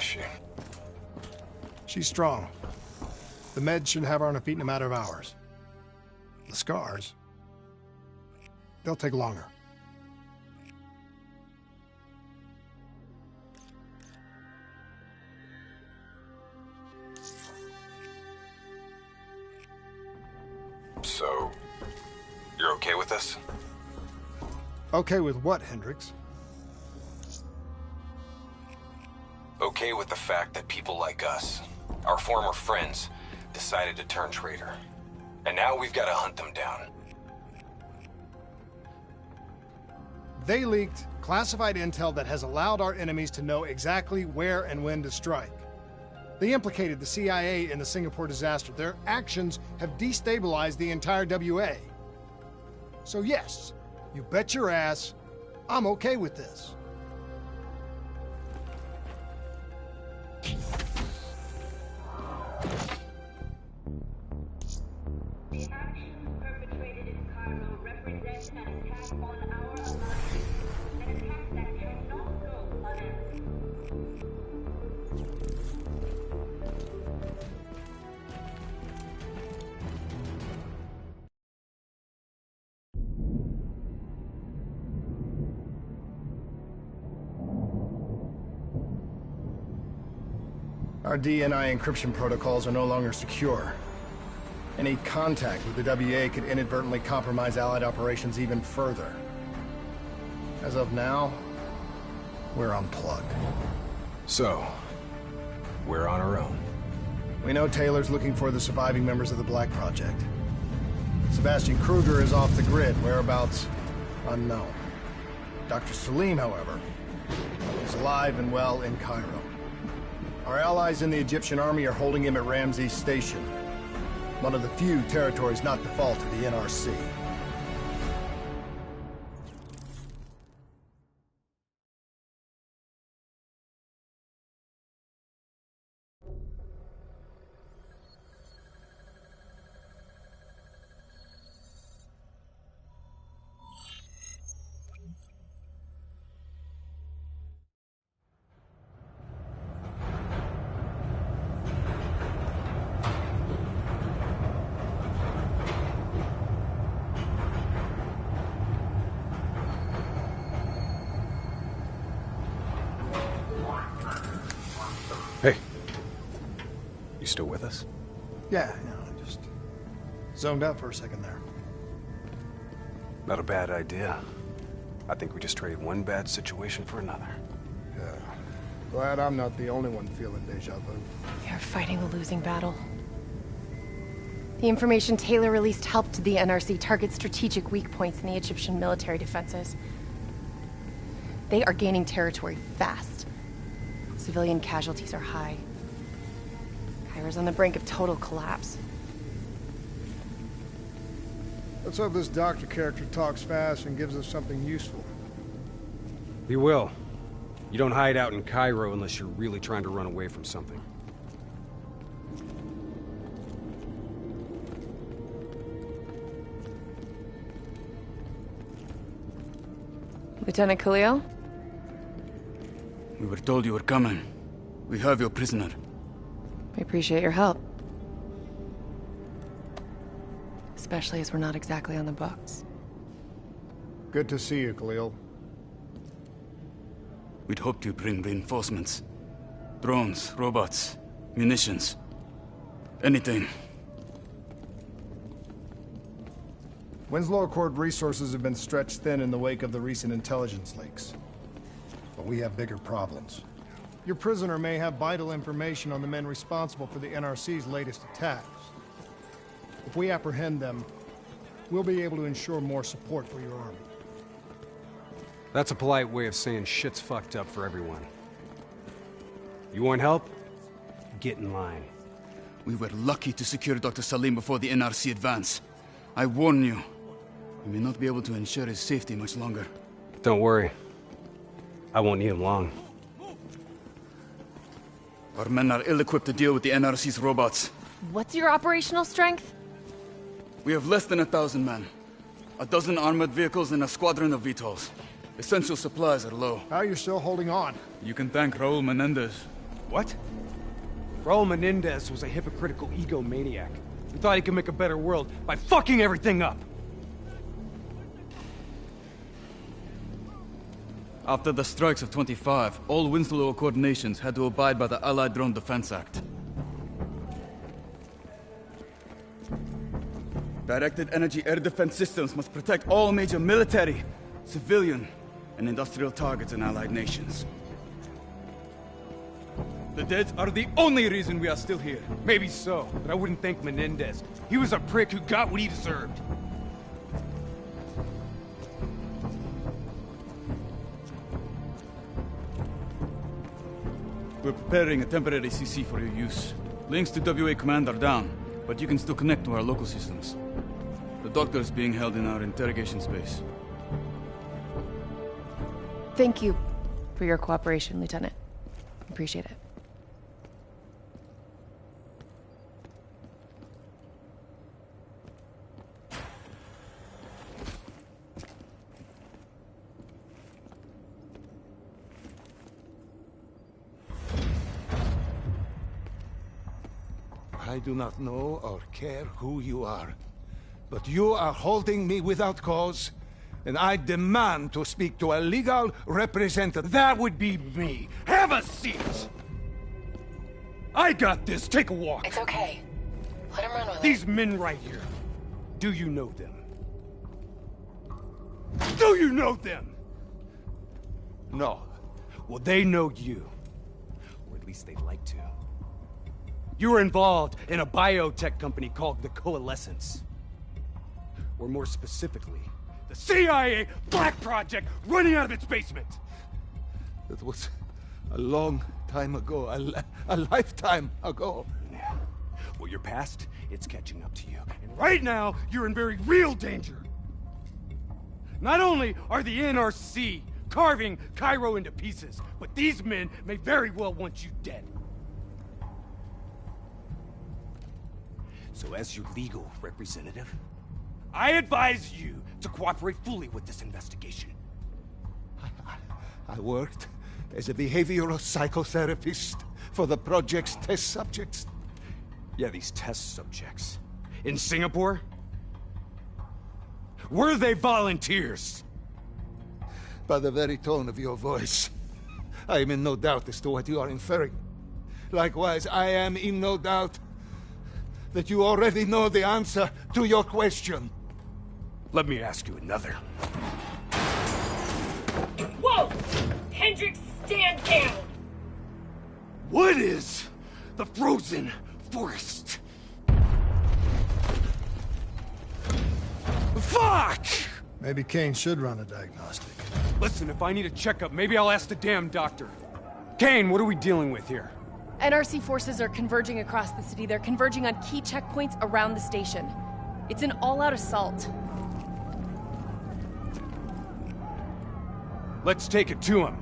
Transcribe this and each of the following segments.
is she? She's strong. The meds should have her on her feet in a matter of hours. The scars, they'll take longer. So, you're okay with this? Okay with what, Hendricks? Okay with the fact that people like us, our former friends, decided to turn traitor. And now we've got to hunt them down. They leaked classified intel that has allowed our enemies to know exactly where and when to strike. They implicated the CIA in the Singapore disaster. Their actions have destabilized the entire WA. So yes, you bet your ass, I'm okay with this. The actions perpetrated in Cairo represent an attack on our alliance, an attack that cannot go unanswered. Our DNI encryption protocols are no longer secure. Any contact with the WA could inadvertently compromise Allied operations even further. As of now, we're unplugged. So, we're on our own. We know Taylor's looking for the surviving members of the Black Project. Sebastian Kruger is off the grid, whereabouts unknown. Dr. Salim, however, is alive and well in Cairo. Our allies in the Egyptian army are holding him at Ramses Station, one of the few territories not default to the NRC. Hey. You still with us? Yeah, I just zoned out for a second there. Not a bad idea. I think we just traded one bad situation for another. Yeah. Glad I'm not the only one feeling deja vu. We are fighting a losing battle. The information Taylor released helped the NRC target strategic weak points in the Egyptian military defenses. They are gaining territory fast. Civilian casualties are high. Cairo's on the brink of total collapse. Let's hope this doctor character talks fast and gives us something useful. He will. You don't hide out in Cairo unless you're really trying to run away from something. Lieutenant Khalil? We were told you were coming. We have your prisoner. We appreciate your help. Especially as we're not exactly on the books. Good to see you, Khalil. We'd hoped you'd bring reinforcements. Drones, robots, munitions. Anything. Winslow Accord resources have been stretched thin in the wake of the recent intelligence leaks. But we have bigger problems. Your prisoner may have vital information on the men responsible for the NRC's latest attacks. If we apprehend them, we'll be able to ensure more support for your army. That's a polite way of saying shit's fucked up for everyone. You want help? Get in line. We were lucky to secure Dr. Salim before the NRC advance. I warn you, we may not be able to ensure his safety much longer. Don't worry. I won't need him long. Our men are ill-equipped to deal with the NRC's robots. What's your operational strength? We have less than 1,000 men. 12 armored vehicles and a squadron of VTOLs. Essential supplies are low. How are you still holding on? You can thank Raul Menendez. What? Raul Menendez was a hypocritical egomaniac who thought he could make a better world by fucking everything up. After the strikes of 25, all Winslow Accord nations had to abide by the Allied Drone Defense Act. Directed energy air defense systems must protect all major military, civilian, and industrial targets in Allied nations. The dead are the only reason we are still here. Maybe so, but I wouldn't thank Menendez. He was a prick who got what he deserved. We're preparing a temporary CC for your use. Links to WA Command are down, but you can still connect to our local systems. The doctor is being held in our interrogation space. Thank you for your cooperation, Lieutenant. Appreciate it. I do not know or care who you are, but you are holding me without cause, and I demand to speak to a legal representative. That would be me. Have a seat! I got this. Take a walk. It's okay. Let him run with it. These men right here. Do you know them? Do you know them? No. Well, they know you. Or at least they'd like to. You were involved in a biotech company called the Coalescence. Or more specifically, the CIA Black Project running out of its basement. It was a long time ago, a lifetime ago. Yeah. Well, your past, it's catching up to you. And right now, you're in very real danger. Not only are the NRC carving Cairo into pieces, but these men may very well want you dead. So as your legal representative, I advise you to cooperate fully with this investigation. I worked as a behavioral psychotherapist for the project's test subjects. Yeah, these test subjects. In Singapore? Were they volunteers? By the very tone of your voice, I am in no doubt as to what you are inferring. Likewise, I am in no doubt that you already know the answer to your question. Let me ask you another. Whoa! Hendricks, stand down! What is the frozen forest? Fuck! Maybe Kane should run a diagnostic. Listen, if I need a checkup, maybe I'll ask the damn doctor. Kane, what are we dealing with here? NRC forces are converging across the city. They're converging on key checkpoints around the station. It's an all-out assault. Let's take it to him.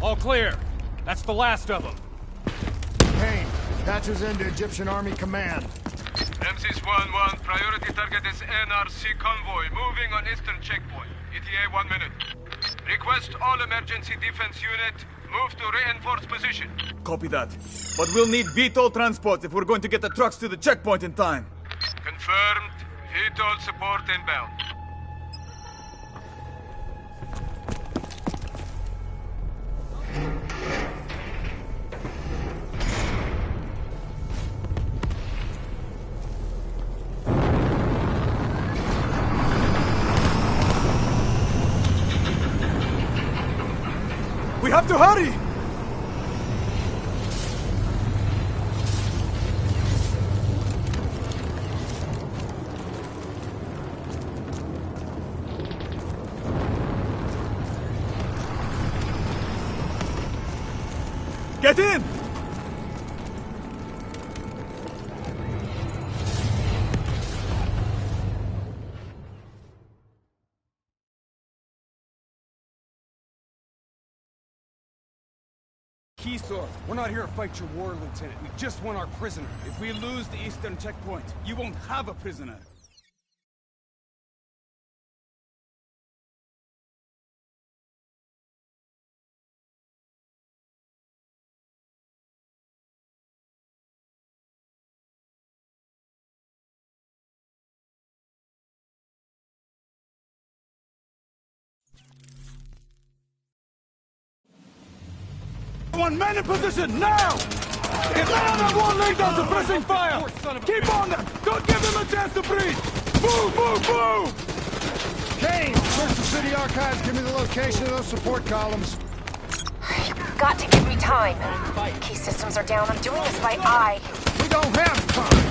All clear. That's the last of them. Kane, patches into Egyptian Army Command. MC's 1-1, priority target is NRC convoy, moving on eastern checkpoint. ETA 1 minute. Request all emergency defense unit, move to reinforced position. Copy that. But we'll need VTOL transport if we're going to get the trucks to the checkpoint in time. Confirmed. VTOL support inbound. We have to hurry! Get in! Keysore, we're not here to fight your war, Lieutenant. We just want our prisoner. If we lose the eastern checkpoint, you won't have a prisoner. One man in position, now! Get down on one leg down, suppressing fire! Keep on them! Don't give them a chance to breathe! Move, move, move! Kane, search the city archives. Give me the location of those support columns. You've got to give me time. Key systems are down. I'm doing this by eye. We don't have time.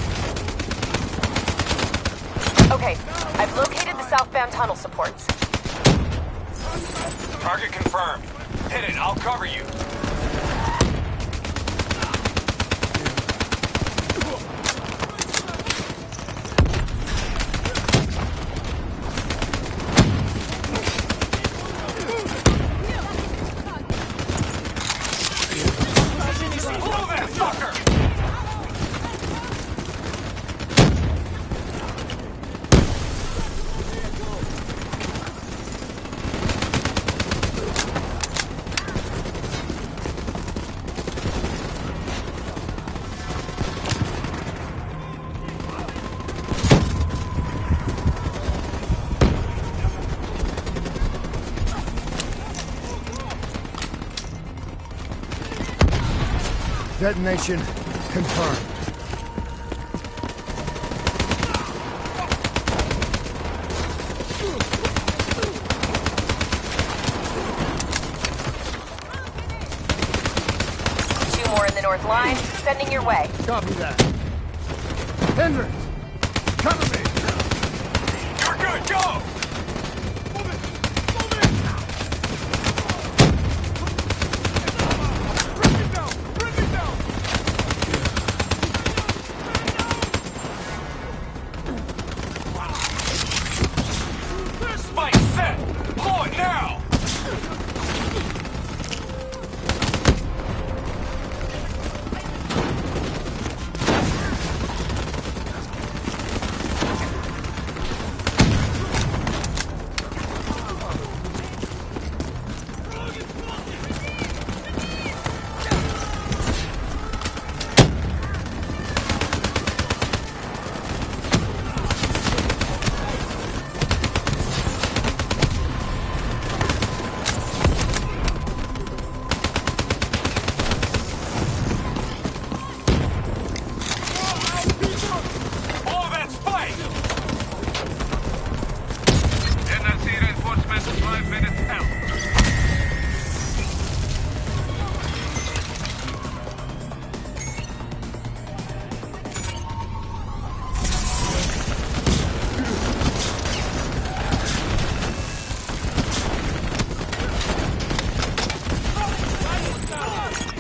Okay, I've located the southbound tunnel supports. Target confirmed. Hit it, I'll cover you. Detonation confirmed. Two more in the north line, sending your way. Copy that. Hendricks, cover me. You're good, go!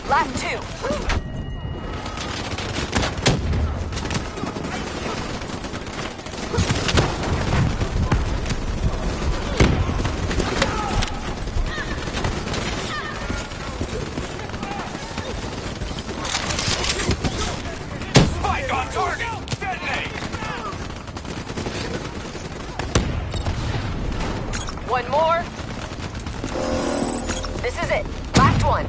Last two. This is it. Last one.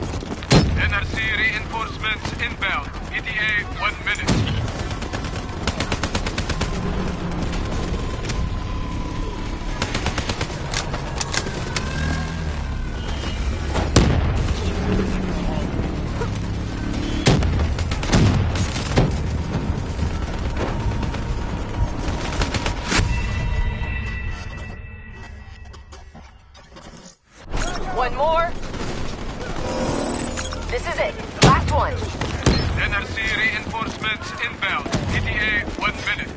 NRC reinforcements inbound. ETA 1 minute. One more. This is it. Last one. NRC reinforcements inbound. ETA 1 minute.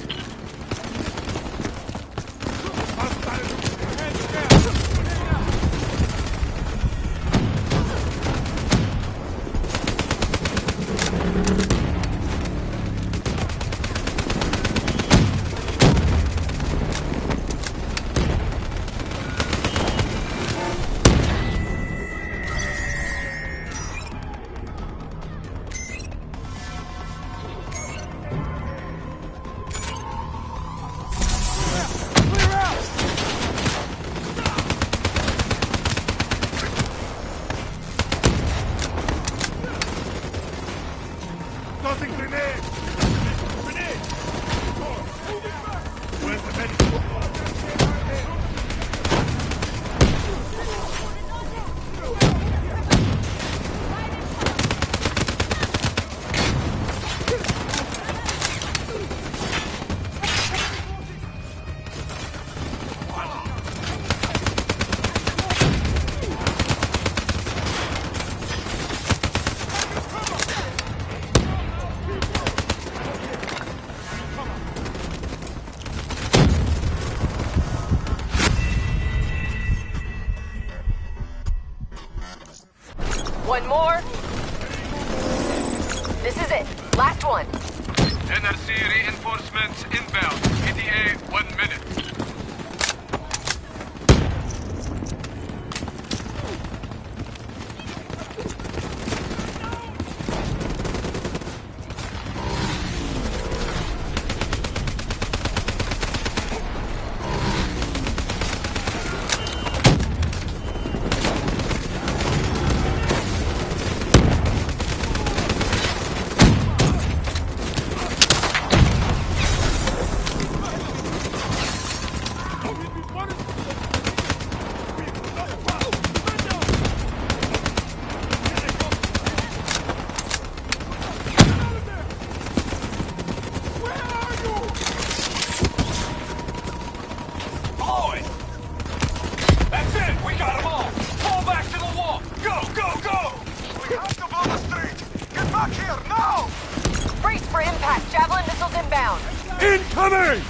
One more. This is it. Last one. NRC reinforcements inbound. ETA 1 minute. Brace for impact. Javelin missiles inbound. Incoming!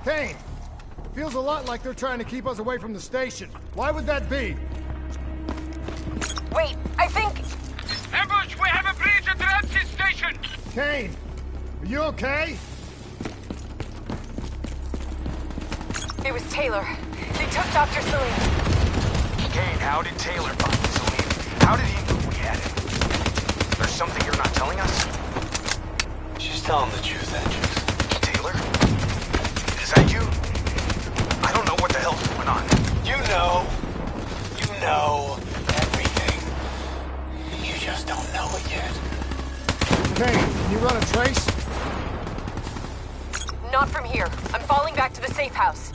Kane! Feels a lot like they're trying to keep us away from the station. Why would that be? Wait, I think... Ambush! We have a breach at the empty station! Kane! Are you okay? It was Taylor. They took Dr. Salim. Kane, how did Taylor find Salim? How did he know we had him? There's something you're not telling us? She's telling the truth, Hendricks. Taylor? Is that you? I don't know what the hell's going on. You know everything. You just don't know it yet. Kane, can you run a trace? Not from here. I'm falling back to the safe house.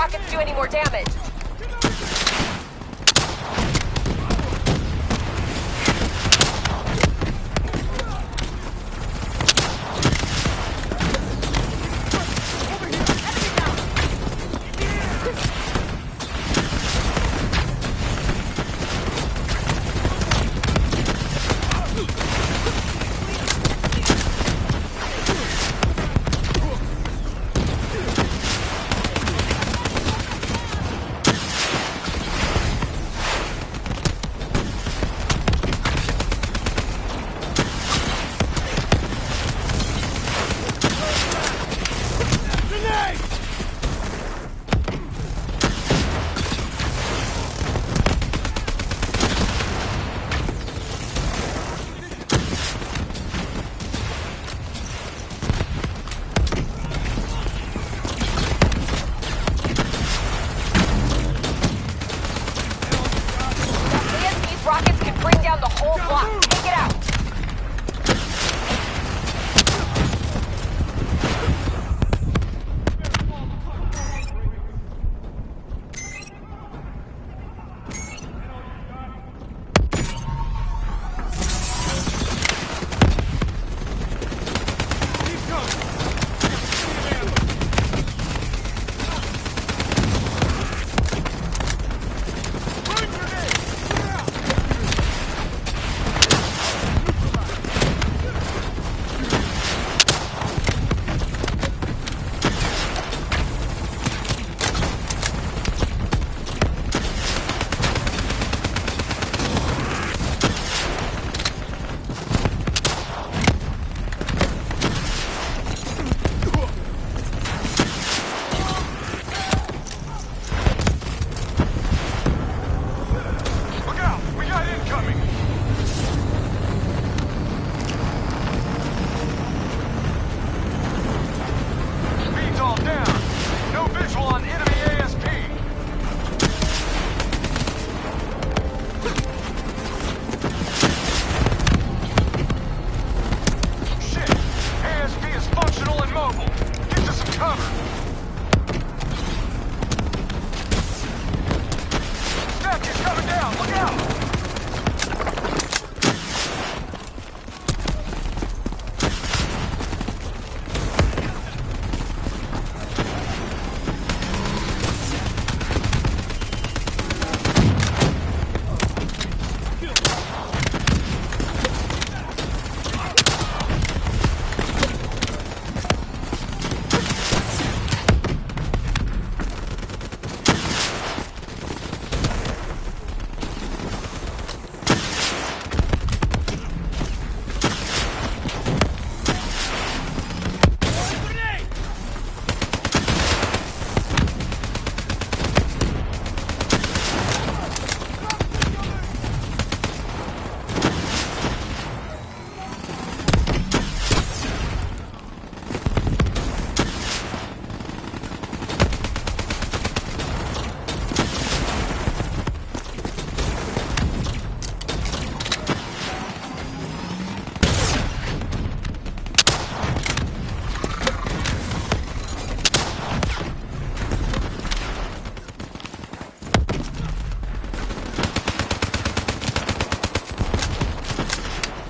rockets do any more damage.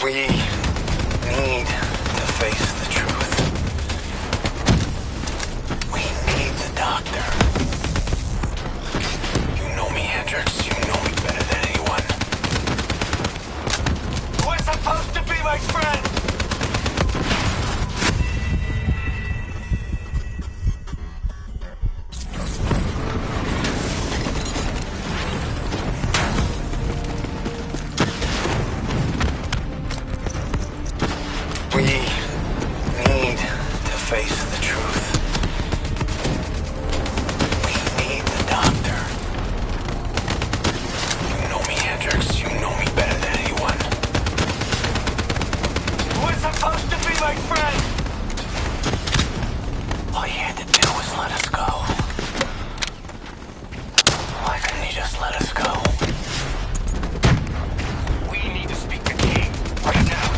We need to face the truth. We need the doctor. You know me, Hendrix. You know me better than anyone. We're supposed to be my friend! We need to face the truth. We need the doctor. You know me, Hendrix. You know me better than anyone. We're supposed to be my friend! All you had to do was let us go. Why couldn't you just let us go? We need to speak to King right now.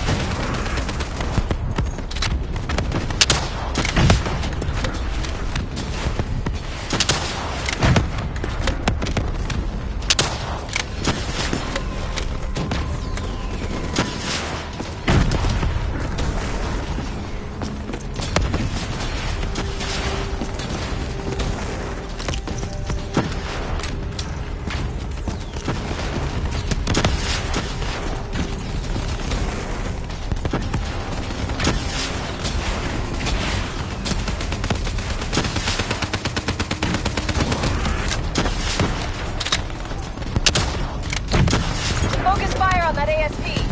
ASP.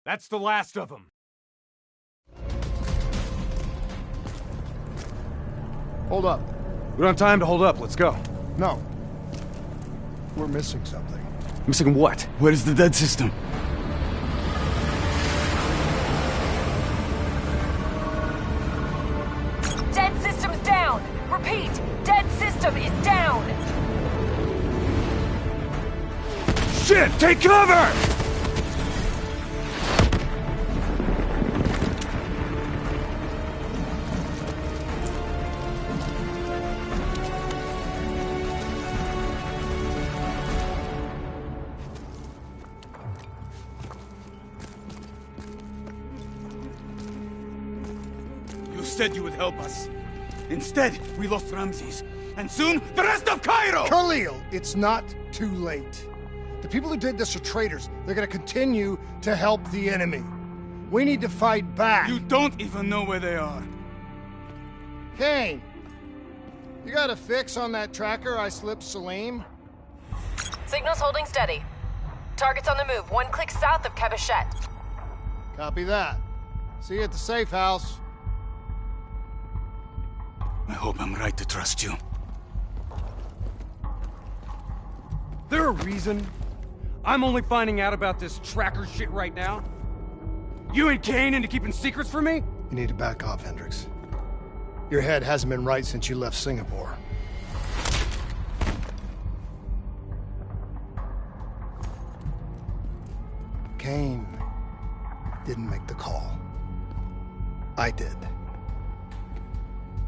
That's the last of them. Hold up. We don't have time to hold up. Let's go. No. We're missing something. Missing what? Where is the dead system? Dead system's down! Repeat, dead system is down! Shit! Take cover! You said you would help us. Instead, we lost Ramses. And soon, the rest of Cairo! Khalil, it's not too late. The people who did this are traitors. They're gonna continue to help the enemy. We need to fight back. You don't even know where they are. Kane, you got a fix on that tracker I slipped Salim? Signal's holding steady. Target's on the move, 1 click south of Cabochette. Copy that. See you at the safe house. I hope I'm right to trust you. There a reason I'm only finding out about this tracker shit right now? You and Kane into keeping secrets from me? You need to back off, Hendricks. Your head hasn't been right since you left Singapore. Kane didn't make the call. I did.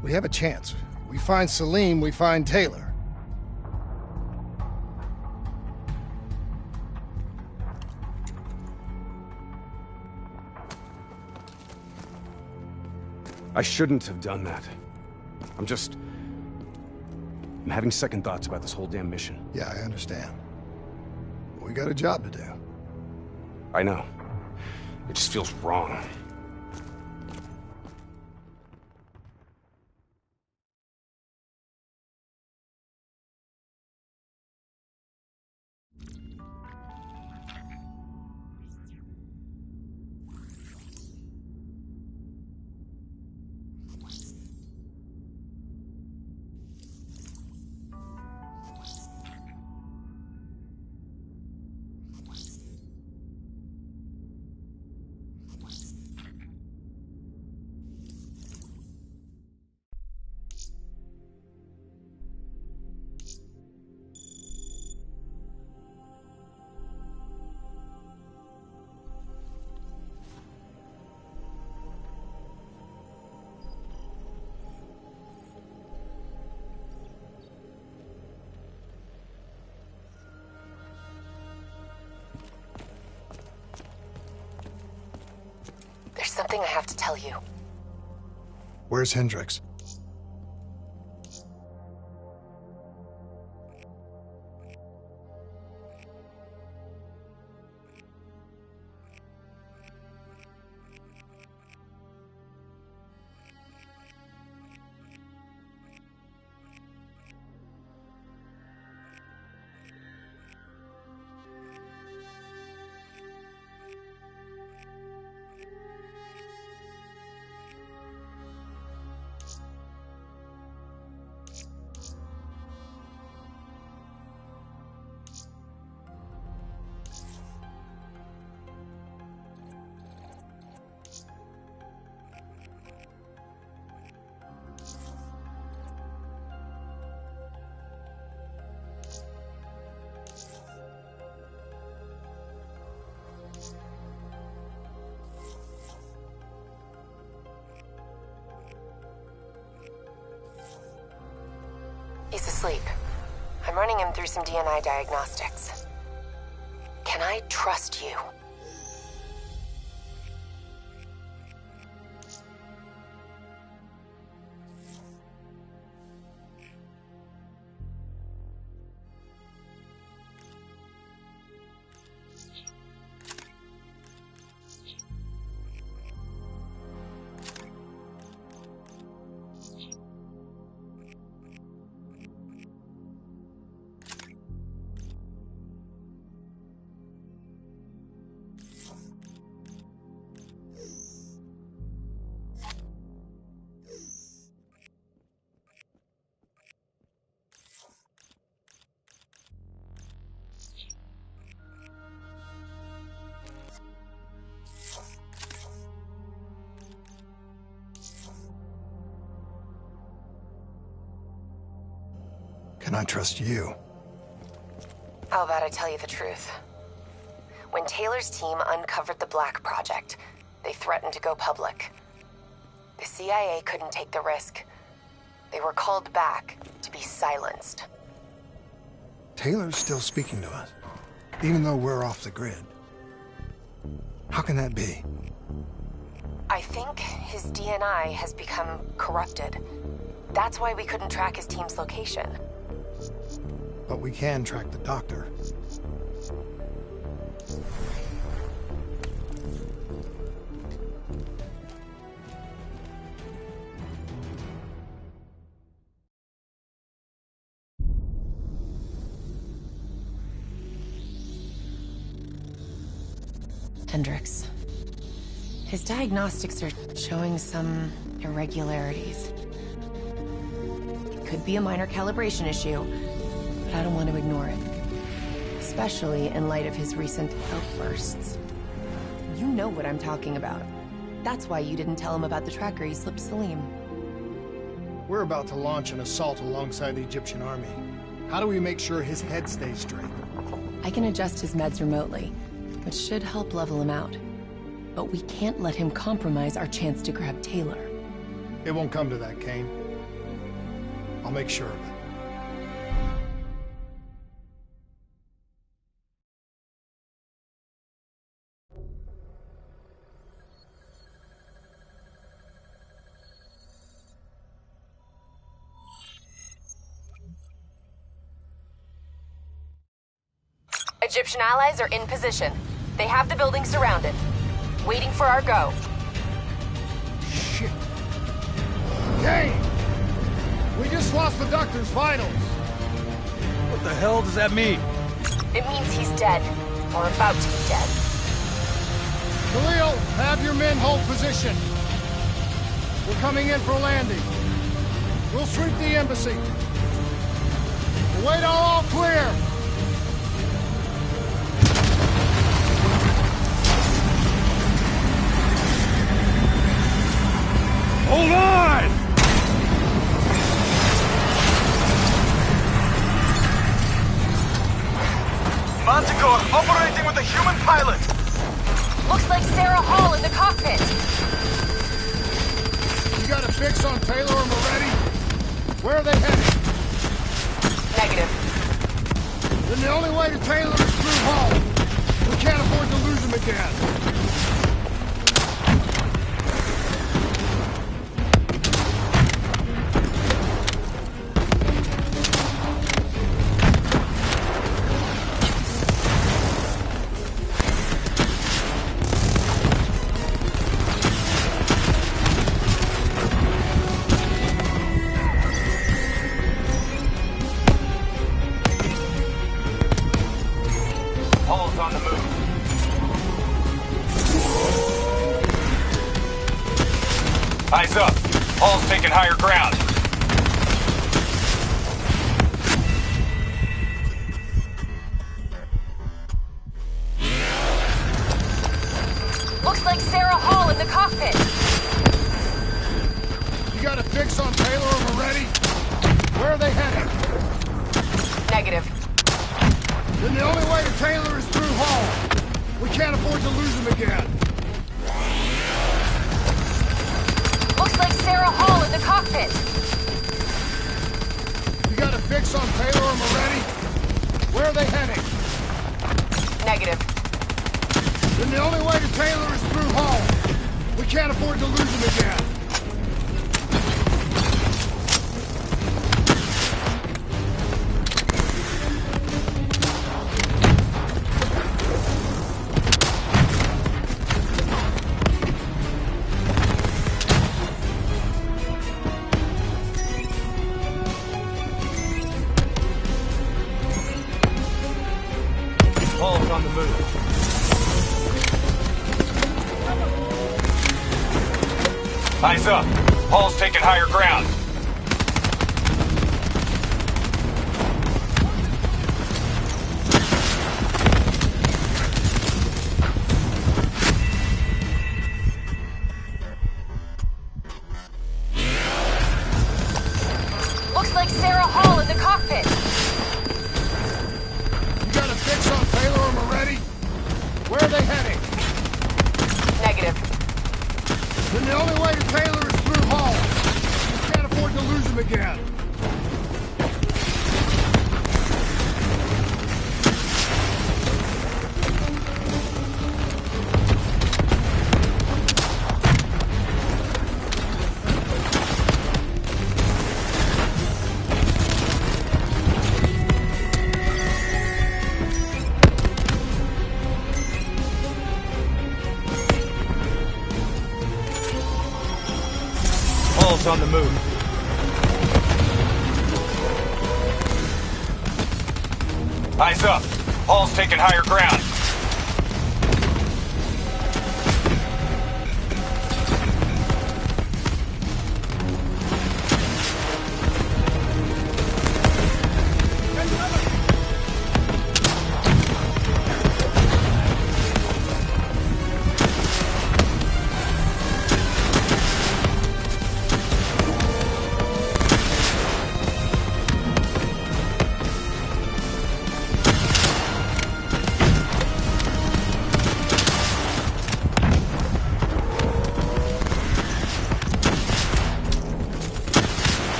We have a chance. We find Salim, we find Taylor. I shouldn't have done that. I'm having second thoughts about this whole damn mission. Yeah, I understand. We got a job to do. I know. It just feels wrong. There's something I have to tell you. Where's Hendricks? He's asleep. I'm running him through some DNI diagnostics. Can I trust you? Can I trust you? How about I tell you the truth? When Taylor's team uncovered the Black Project, they threatened to go public. The CIA couldn't take the risk. They were called back to be silenced. Taylor's still speaking to us, even though we're off the grid. How can that be? I think his DNI has become corrupted. That's why we couldn't track his team's location. But we can track the doctor. Hendricks. His diagnostics are showing some irregularities. It could be a minor calibration issue, but I don't want to ignore it. Especially in light of his recent outbursts. You know what I'm talking about. That's why you didn't tell him about the tracker he slipped Salim. We're about to launch an assault alongside the Egyptian army. How do we make sure his head stays straight? I can adjust his meds remotely, which should help level him out. But we can't let him compromise our chance to grab Taylor. It won't come to that, Kane. I'll make sure of it. Egyptian allies are in position. They have the building surrounded. Waiting for our go. Shit. Kane! We just lost the doctor's vitals. What the hell does that mean? It means he's dead. Or about to be dead. Khalil, have your men hold position. We're coming in for landing. We'll sweep the embassy. We'll wait till all clear. Hold on! Manticore operating with a human pilot! Looks like Sarah Hall in the cockpit. You got a fix on Taylor and Moretti? Where are they headed? Negative. Then the only way to Taylor is through Hall. We can't afford to lose him again. Hall's on the move. Eyes up. Hall's taking higher ground. Looks like Sarah Hall in the cockpit. You got a fix on Taylor or Moretti? Where are they headed? Negative. Then the only way to Taylor is through Hall. We can't afford to lose him again. Looks like Sarah Hall in the cockpit. You got a fix on Taylor and Moretti? Where are they heading? Negative. Then the only way to Taylor is through Hall. We can't afford to lose him again. Hall's on the move. Eyes up. Hall's taking higher ground. Looks like Sarah Hall in the cockpit. You got a fix on Taylor or Moretti? Where are they heading? Negative. Then the only way to Taylor is through Hall. We can't afford to lose him again. Hall's on the move. Eyes up. Hall's taking higher ground.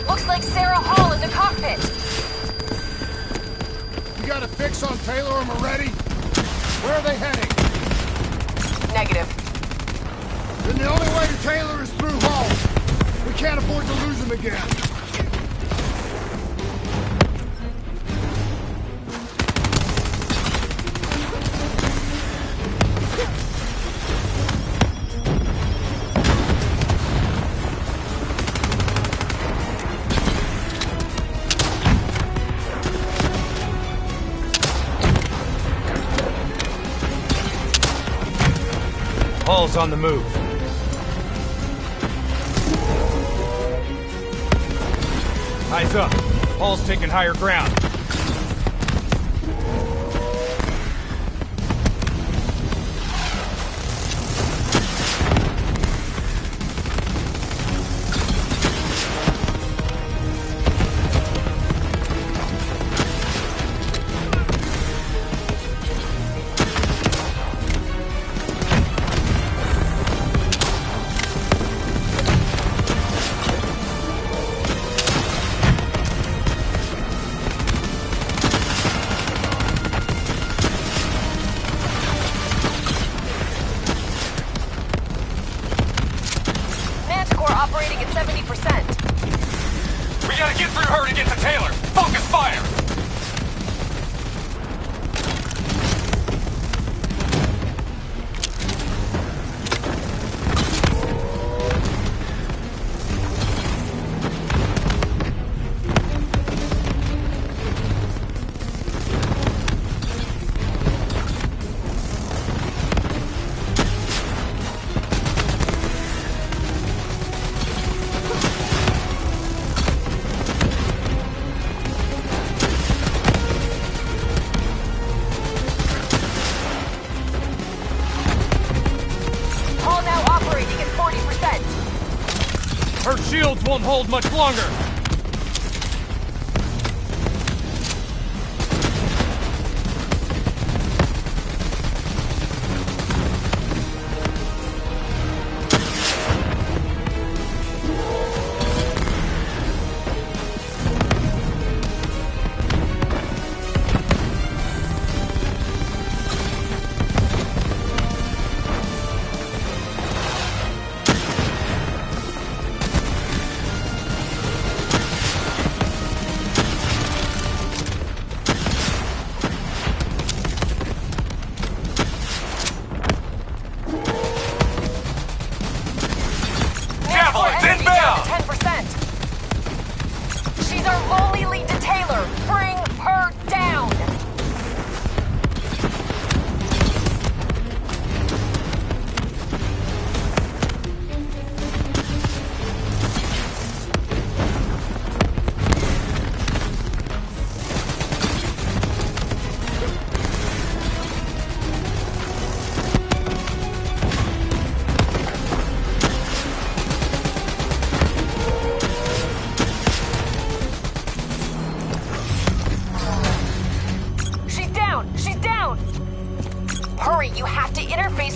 Looks like Sarah Hall in the cockpit. You got a fix on Taylor or Moretti? Where are they heading? Negative. Then the only way to Taylor is through Hall. We can't afford to lose him again. Hall's on the move. Eyes up. Hall's taking higher ground. Operating at 70%. We gotta get through her to get to Taylor. Focus fire! Her shields won't hold much longer!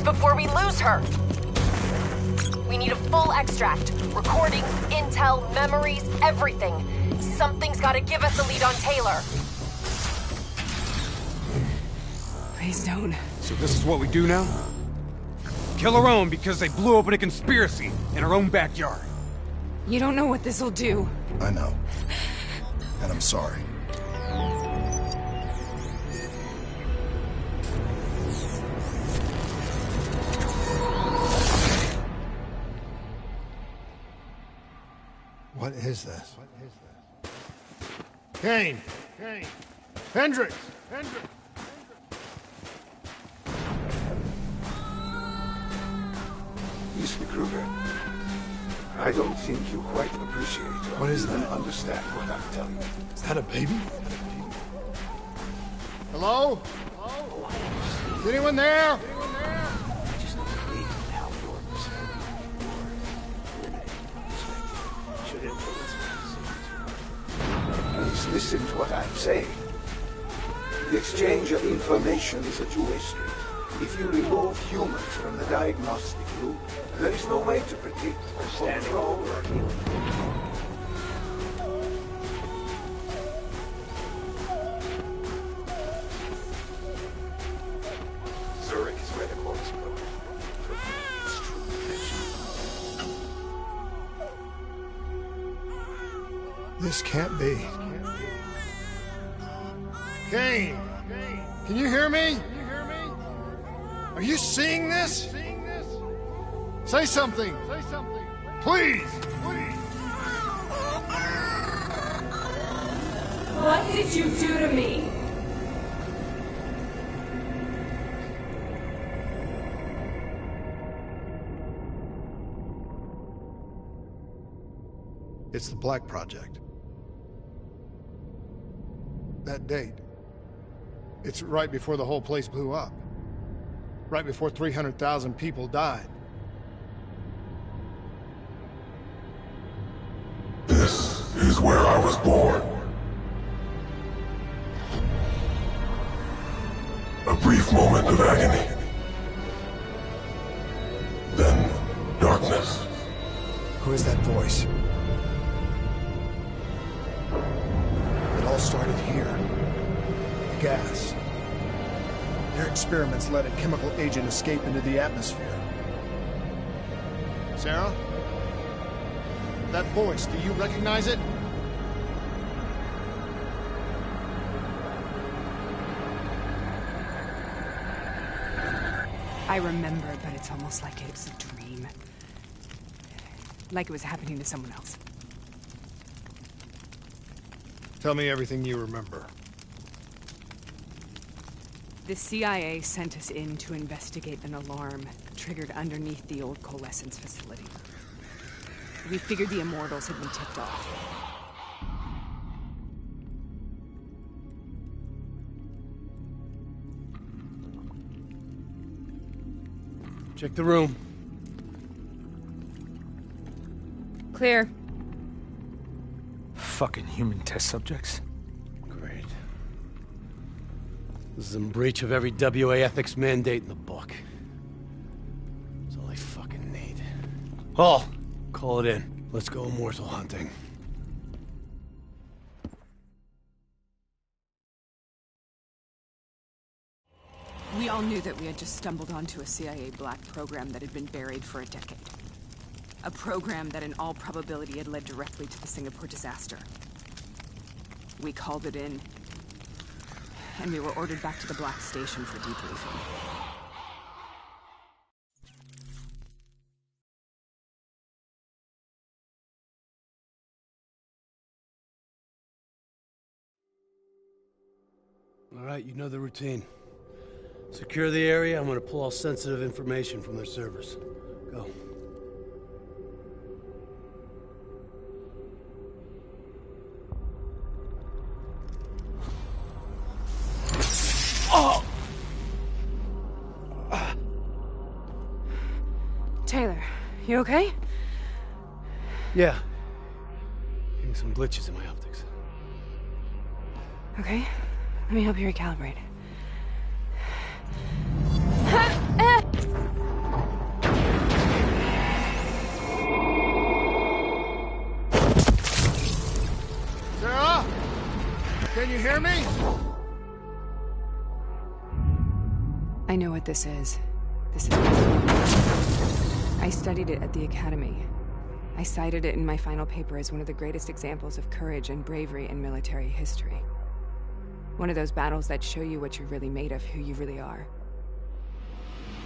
Before we lose her. We need a full extract. Recordings, intel, memories, everything. Something's gotta give us a lead on Taylor. Please don't. So this is what we do now? Kill our own because they blew open a conspiracy in our own backyard. You don't know what this'll do. I know. And I'm sorry. What is this? Kane! Kane! Hendricks! Hendricks! Mr. Kruger, I don't think you quite appreciate or What is even that? understand what I'm telling you. Is that a baby? Hello? Hello? Is anyone there? Anyone there? Just believe how your perspective or limited perspective should influence my decisions. Please listen to what I'm saying. The exchange of information is a two-way street. If you remove humans from the diagnostic loop, there is no way to predict or control or heal. Zurich is where the core is broken. It's true protection. This can't be. Kane! Can you hear me? Are you seeing this? Say something! Say something! Please! Please! What did you do to me? It's the Black Project. That date. It's right before the whole place blew up. Right before 300,000 people died. This is where I was born. A brief moment of agony. Then, darkness. Who is that voice? It all started here. The gas. Their experiments let a chemical agent escape into the atmosphere. Sarah? That voice, do you recognize it? I remember, but it's almost like it was a dream. Like it was happening to someone else. Tell me everything you remember. The CIA sent us in to investigate an alarm triggered underneath the old coalescence facility. We figured the Immortals had been tipped off. Check the room. Clear. Fucking human test subjects. Great. This is in breach of every WA ethics mandate in the book. That's all I fucking need. Hall, call it in. Let's go immortal hunting. We all knew that we had just stumbled onto a CIA black program that had been buried for a decade. A program that in all probability had led directly to the Singapore disaster. We called it in, and we were ordered back to the Black Station for debriefing. All right, you know the routine. Secure the area. I'm gonna pull all sensitive information from their servers. Go. Oh! Taylor, you okay? Yeah. Getting some glitches in my optics. Okay, let me help you recalibrate. Sarah? Can you hear me? I know what this is. This is... I studied it at the Academy. I cited it in my final paper as one of the greatest examples of courage and bravery in military history. One of those battles that show you what you're really made of, who you really are.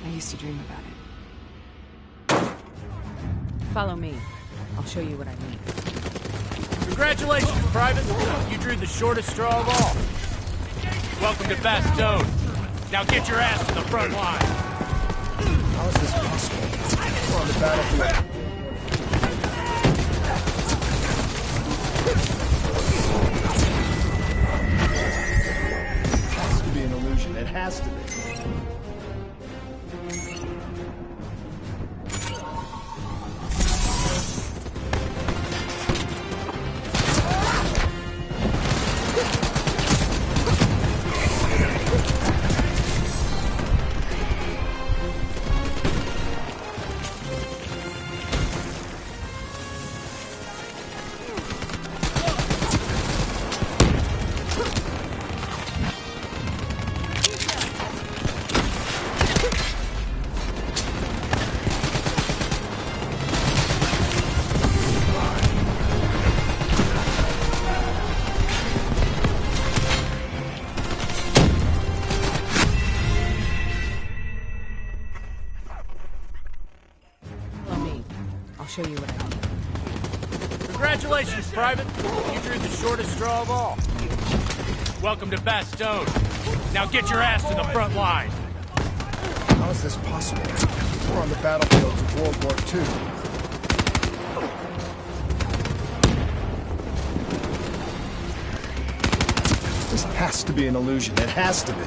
I used to dream about it. Follow me. I'll show you what I mean. Congratulations, Private! You drew the shortest straw of all. Welcome to Bastogne. Now get your ass to the front line. How is this possible? We're on the battlefield. It has to be an illusion. It has to be. Show you what I mean. Congratulations, Private! You drew the shortest straw of all. Welcome to Bastogne. Now get your ass to the front line. How is this possible? We're on the battlefields of World War II. This has to be an illusion. It has to be.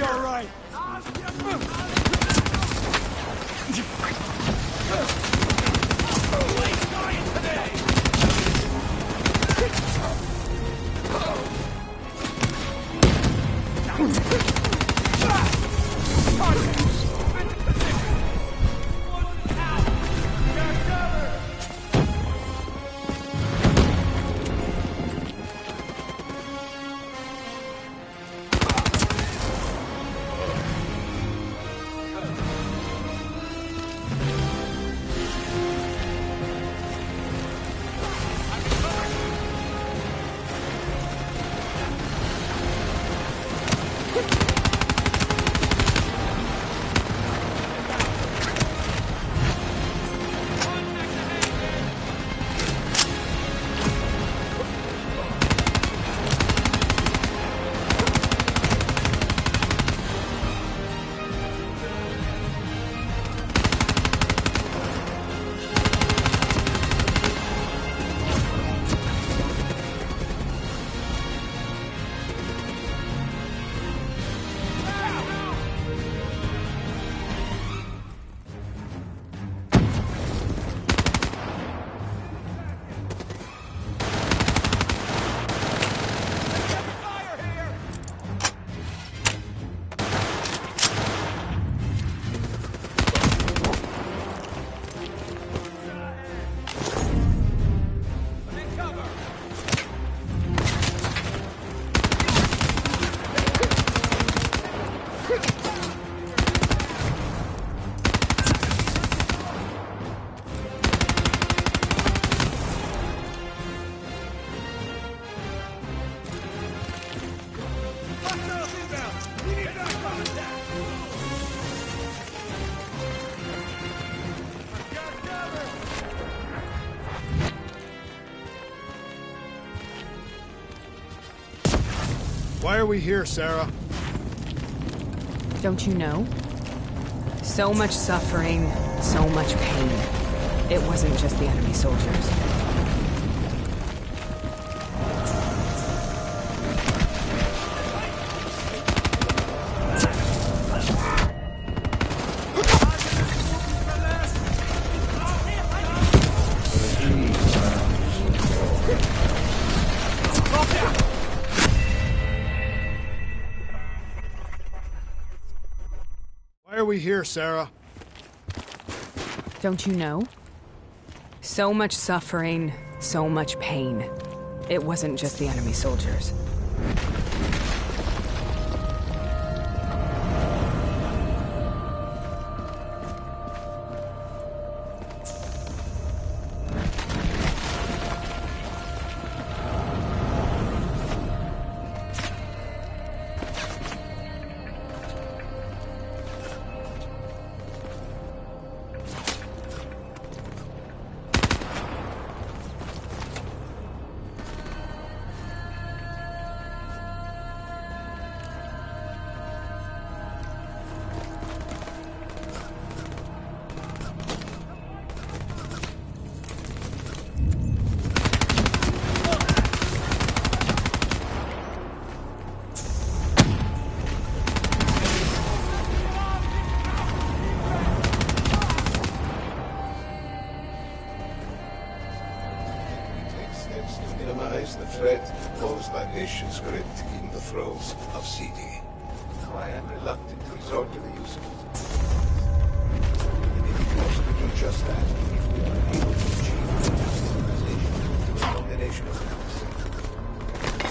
all right. Why are we here, Sarah? Don't you know? So much suffering, so much pain. It wasn't just the enemy soldiers. Why are we here, Sarah? Don't you know? So much suffering, so much pain. It wasn't just the enemy soldiers. Minimize the threat posed by nation script in the throes of CD. Now I am reluctant to resort to the use of it. It may be forced to do just that if we are able to achieve industrialization through a combination of methods.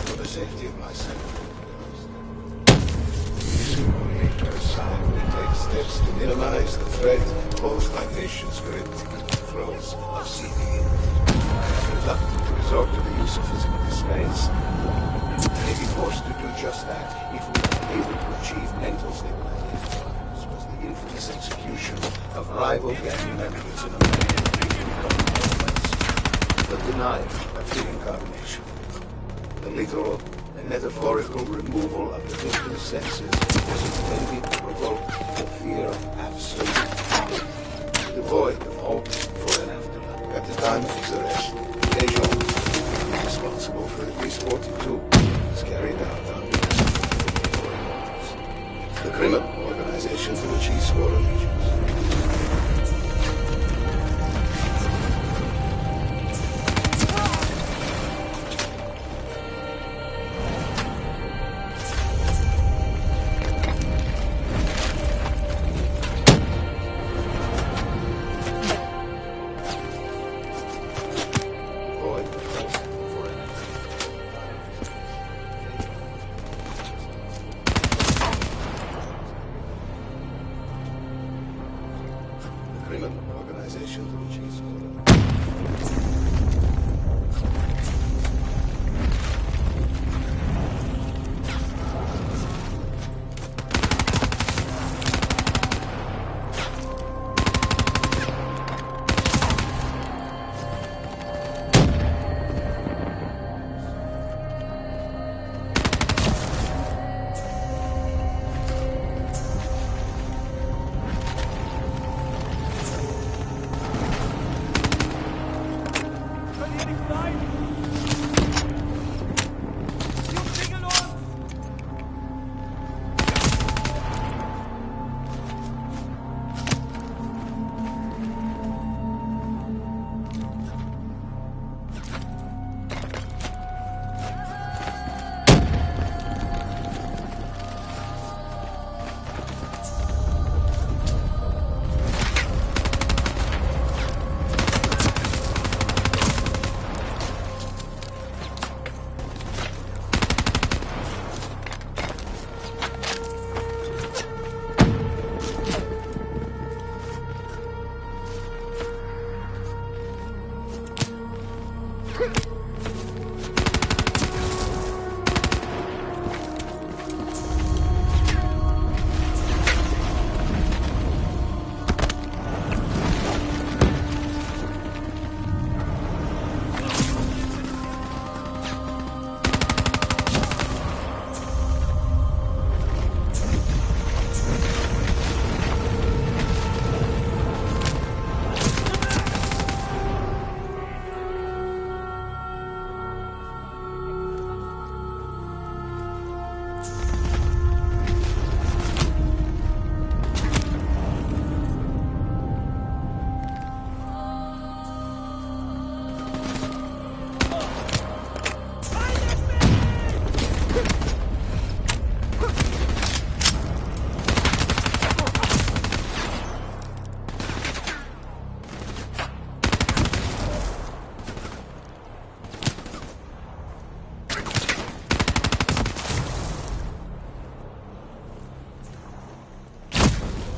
For the safety of myself, we take steps to minimize the threat posed by nation script in the throes of CD. I am reluctant to resort to the use of physical displays. We may be forced to do just that if we are able to achieve mental stabilization. This was the infamous execution of rival gang members in American the denial of the incarnation. The literal and metaphorical removal of the victim's senses was intended to provoke the fear of absolute power, devoid of hope for an afterlife. At the time of his arrest, Deja, responsible for at least 42, was carried out under the criminal organization to which he swore allegiance.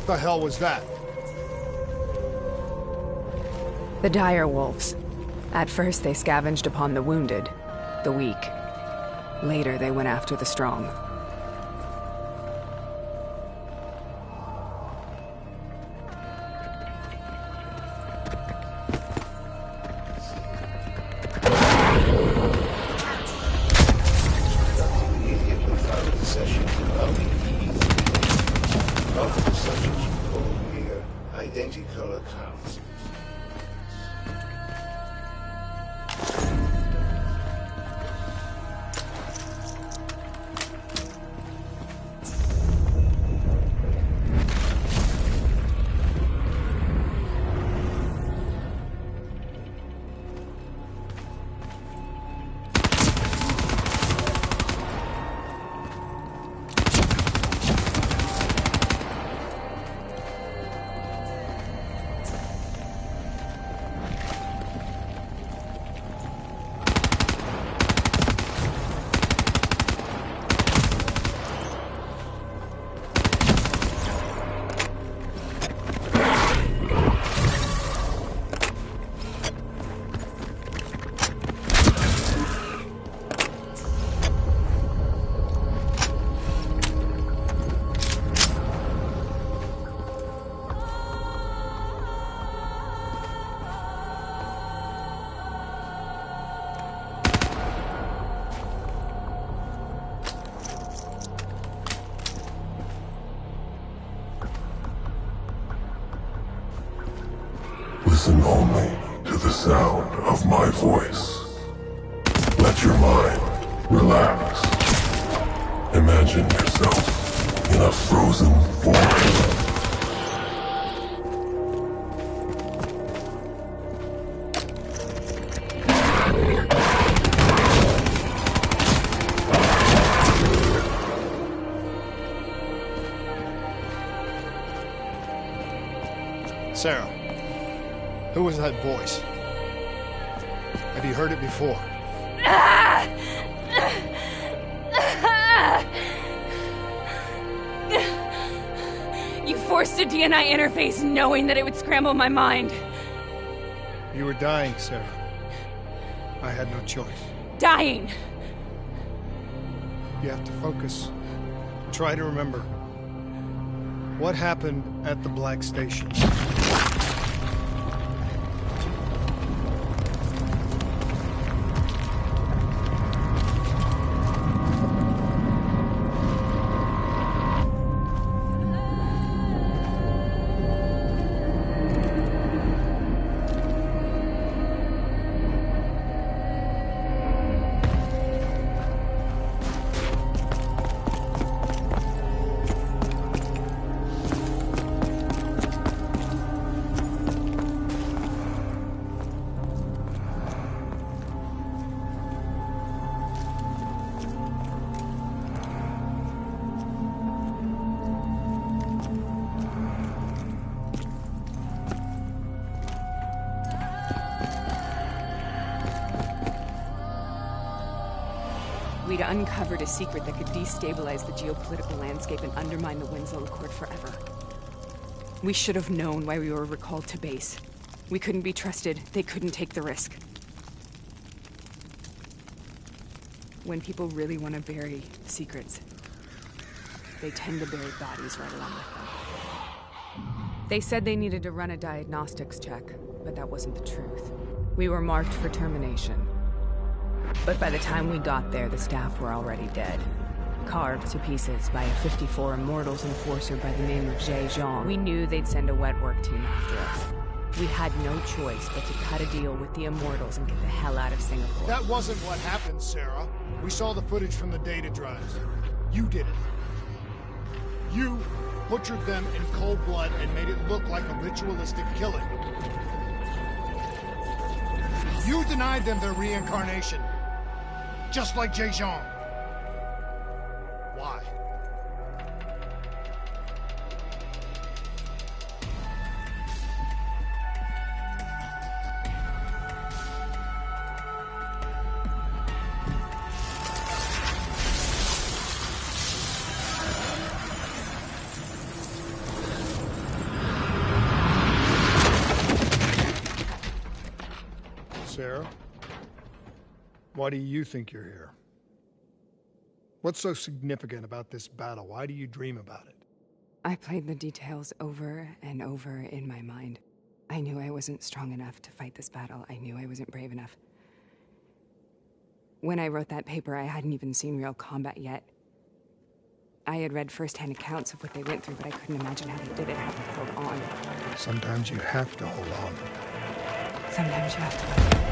What the hell was that? The dire wolves. At first they scavenged upon the wounded, the weak. Later they went after the strong. Listen only to the sound of my voice. Let your mind relax. Imagine yourself in a frozen void. Sarah, who was that voice? Have you heard it before? You forced a DNI interface knowing that it would scramble my mind. You were dying, Sarah. I had no choice. Dying! You have to focus. Try to remember. What happened at the Black Station? We'd uncovered a secret that could destabilize the geopolitical landscape and undermine the Winslow Accord forever. We should have known why we were recalled to base. We couldn't be trusted. They couldn't take the risk. When people really want to bury secrets, they tend to bury bodies right along with them. They said they needed to run a diagnostics check, but that wasn't the truth. We were marked for termination. But by the time we got there, the staff were already dead. Carved to pieces by a 54 Immortals enforcer by the name of Jay Zhang. We knew they'd send a wet work team after us. We had no choice but to cut a deal with the Immortals and get the hell out of Singapore. That wasn't what happened, Sarah. We saw the footage from the data drives. You did it. You butchered them in cold blood and made it look like a ritualistic killing. You denied them their reincarnation. Just like Jay Zhang. Why? Sarah? Why do you think you're here? What's so significant about this battle? Why do you dream about it? I played the details over and over in my mind. I knew I wasn't strong enough to fight this battle. I knew I wasn't brave enough. When I wrote that paper, I hadn't even seen real combat yet. I had read first-hand accounts of what they went through, but I couldn't imagine how they did it, how they held on. Sometimes you have to hold on. Sometimes you have to.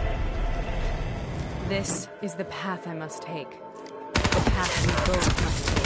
This is the path I must take. The path we both must take.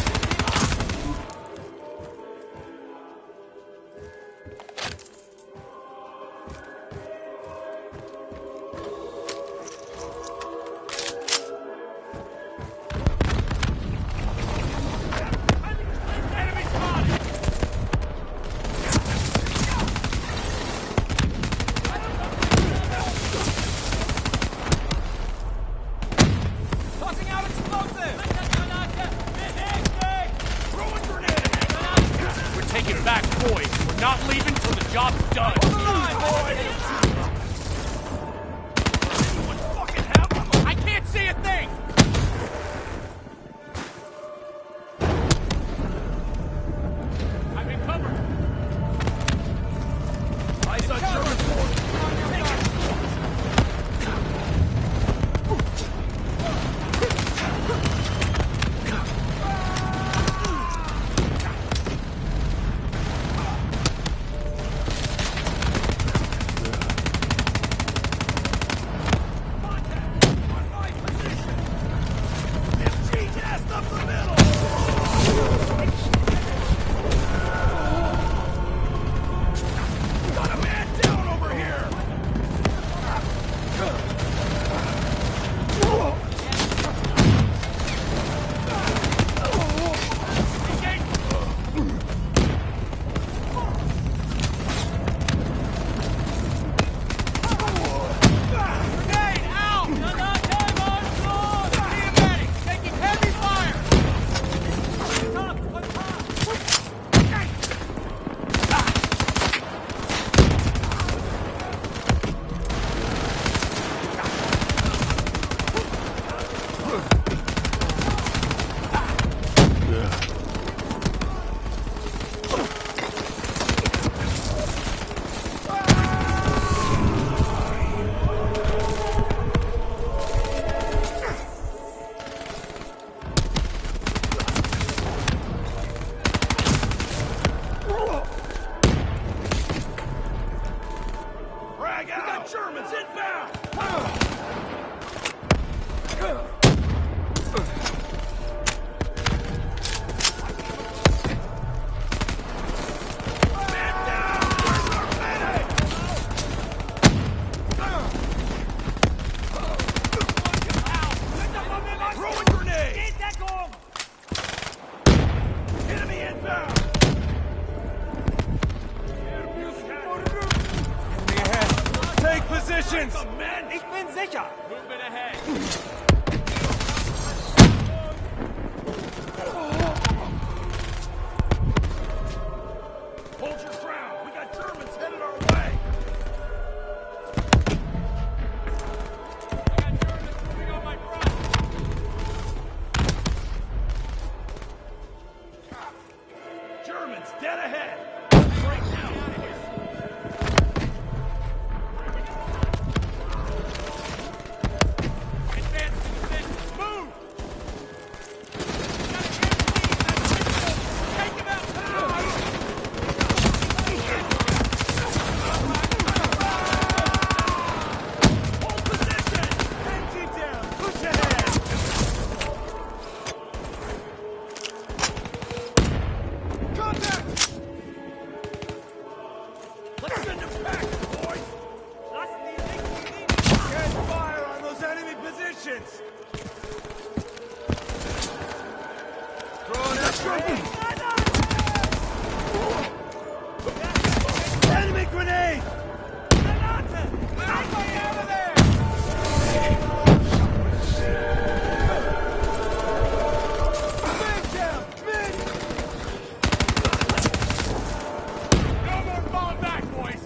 positions! Ich bin sicher! Movement ahead! Hold your ground! We got Germans headed our way! I got Germans moving on my front! Germans dead ahead! Right now! Out of here! Advance to the fence! Move! Got a air take him out now! Hold position! Engine down! Push ahead! Contact! Let's send them back, boys! Get fire on those enemy positions! Throwing out grenade! Enemy grenade! Out of there! Big down! Big! No more falling back, boys!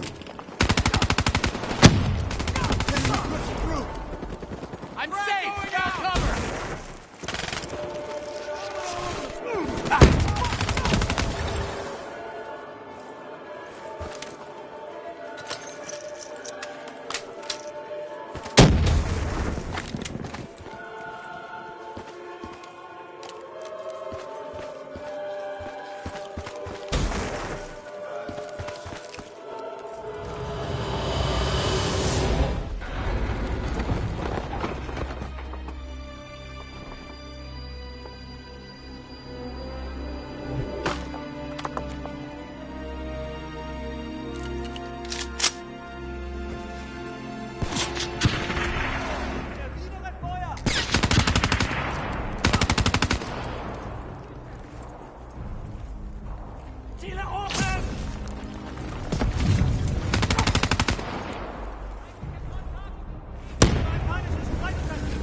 I'm safe! Got cover!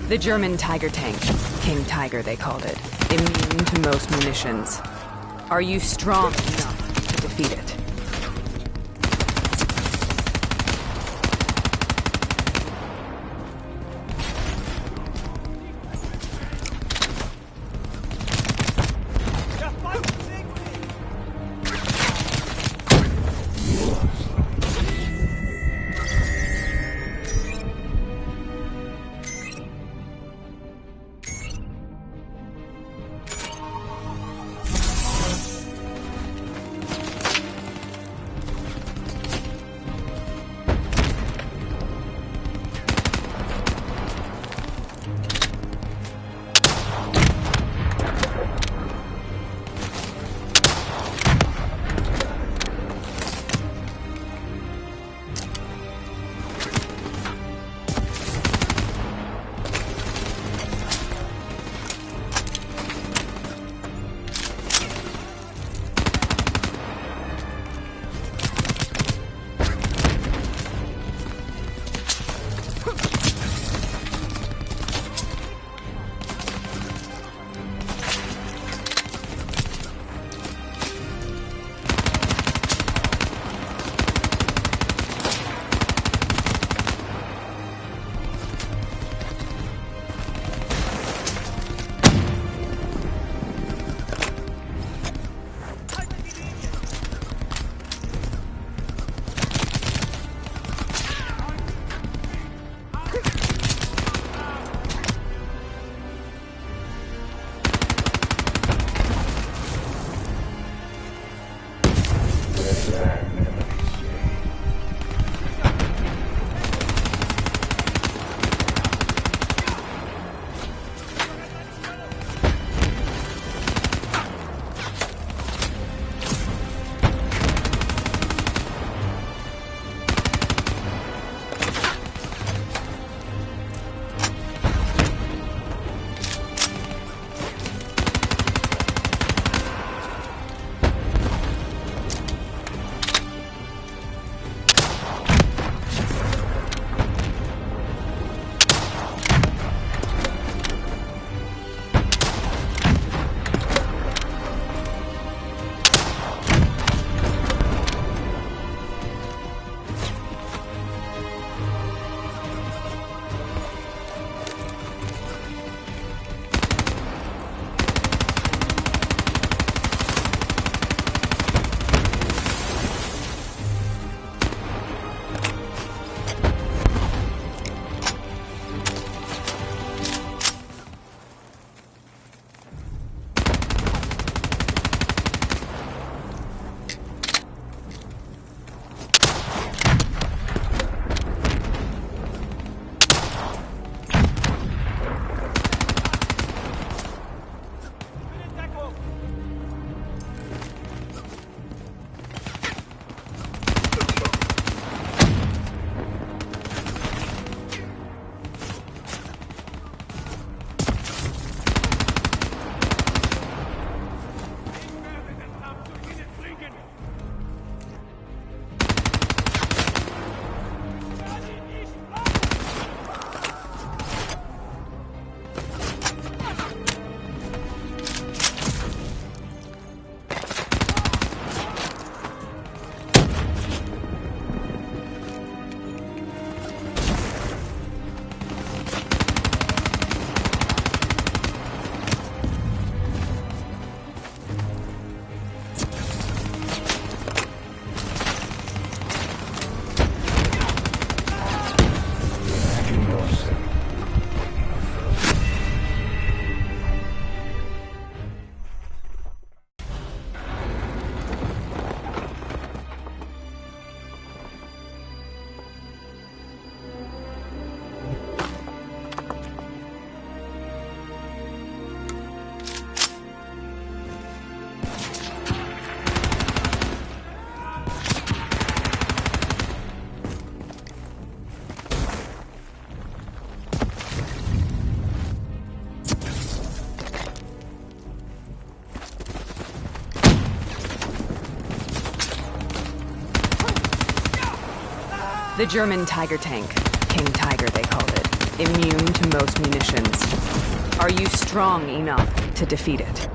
The German Tiger tank. King Tiger, they called it. Immune to most munitions. Are you strong enough to defeat it? The German Tiger tank. King Tiger, they called it. Immune to most munitions. Are you strong enough to defeat it?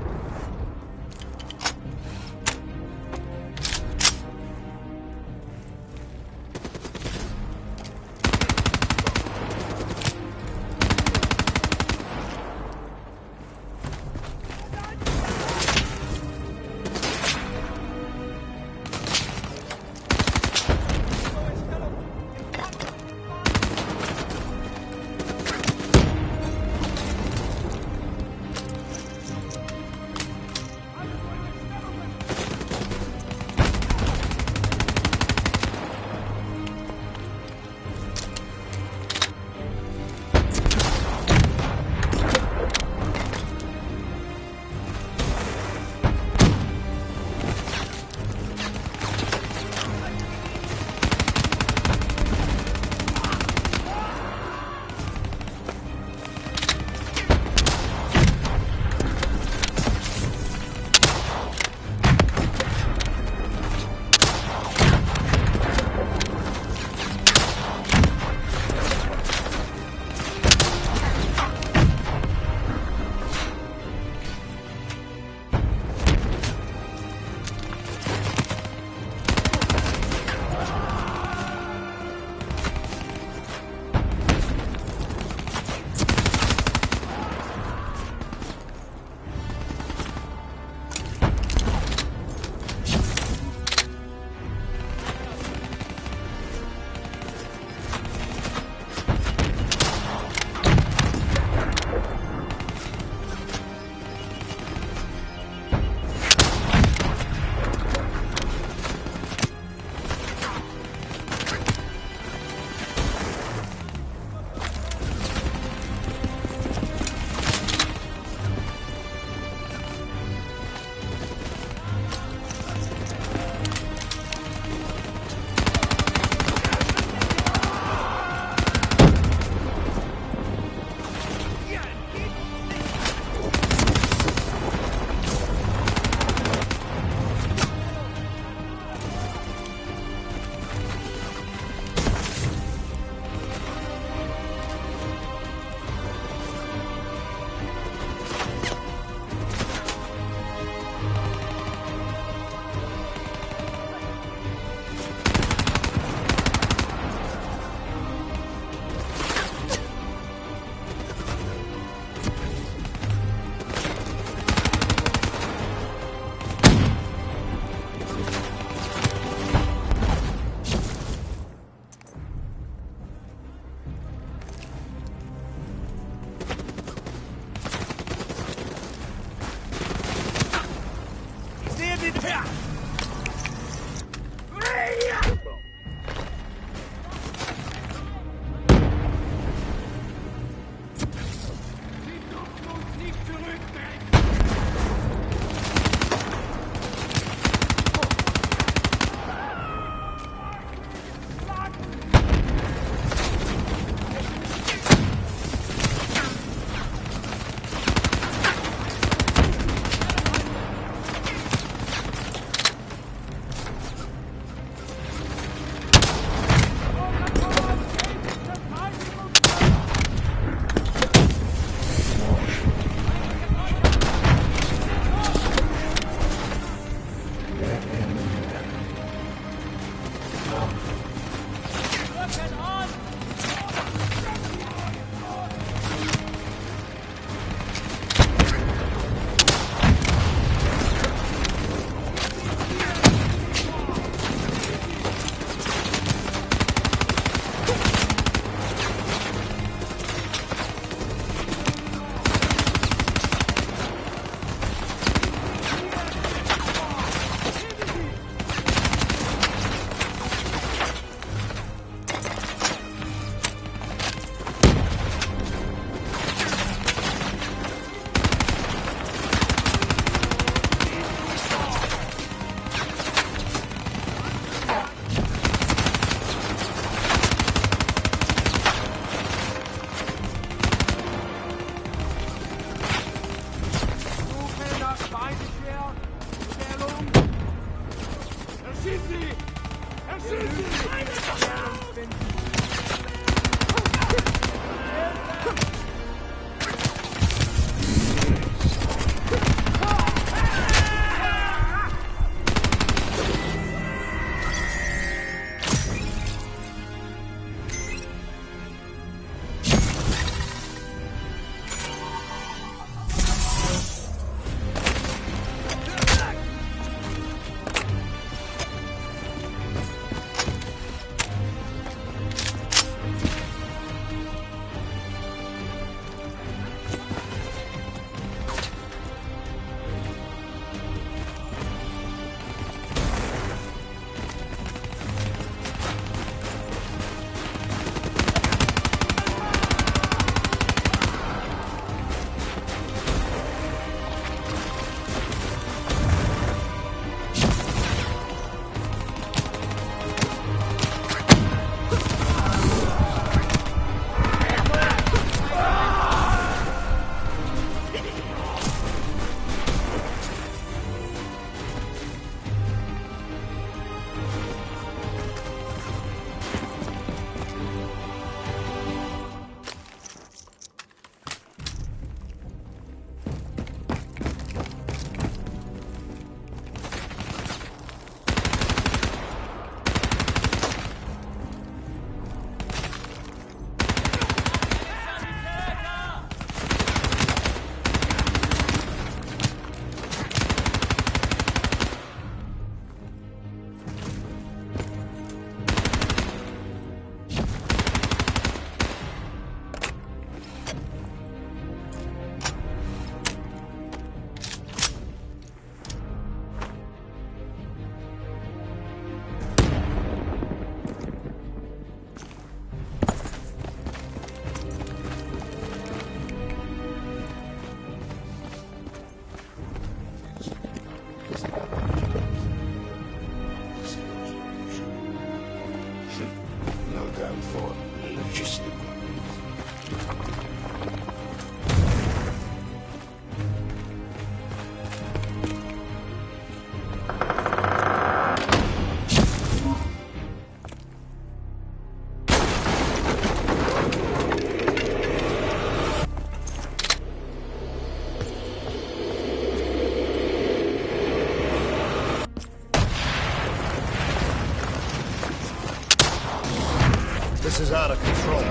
This is out of control.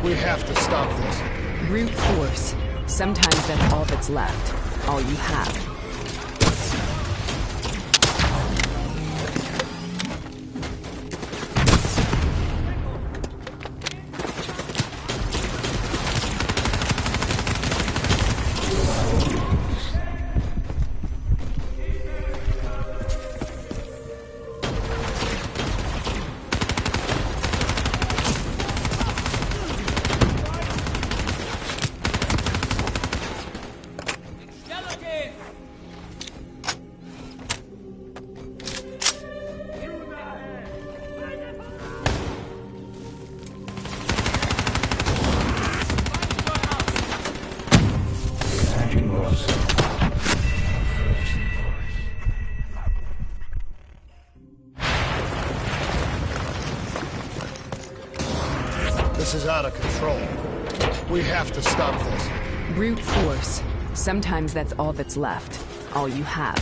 We have to stop this. Brute force. Sometimes that's all that's left. All you have. This is out of control. We have to stop this. Brute force. Sometimes that's all that's left. All you have.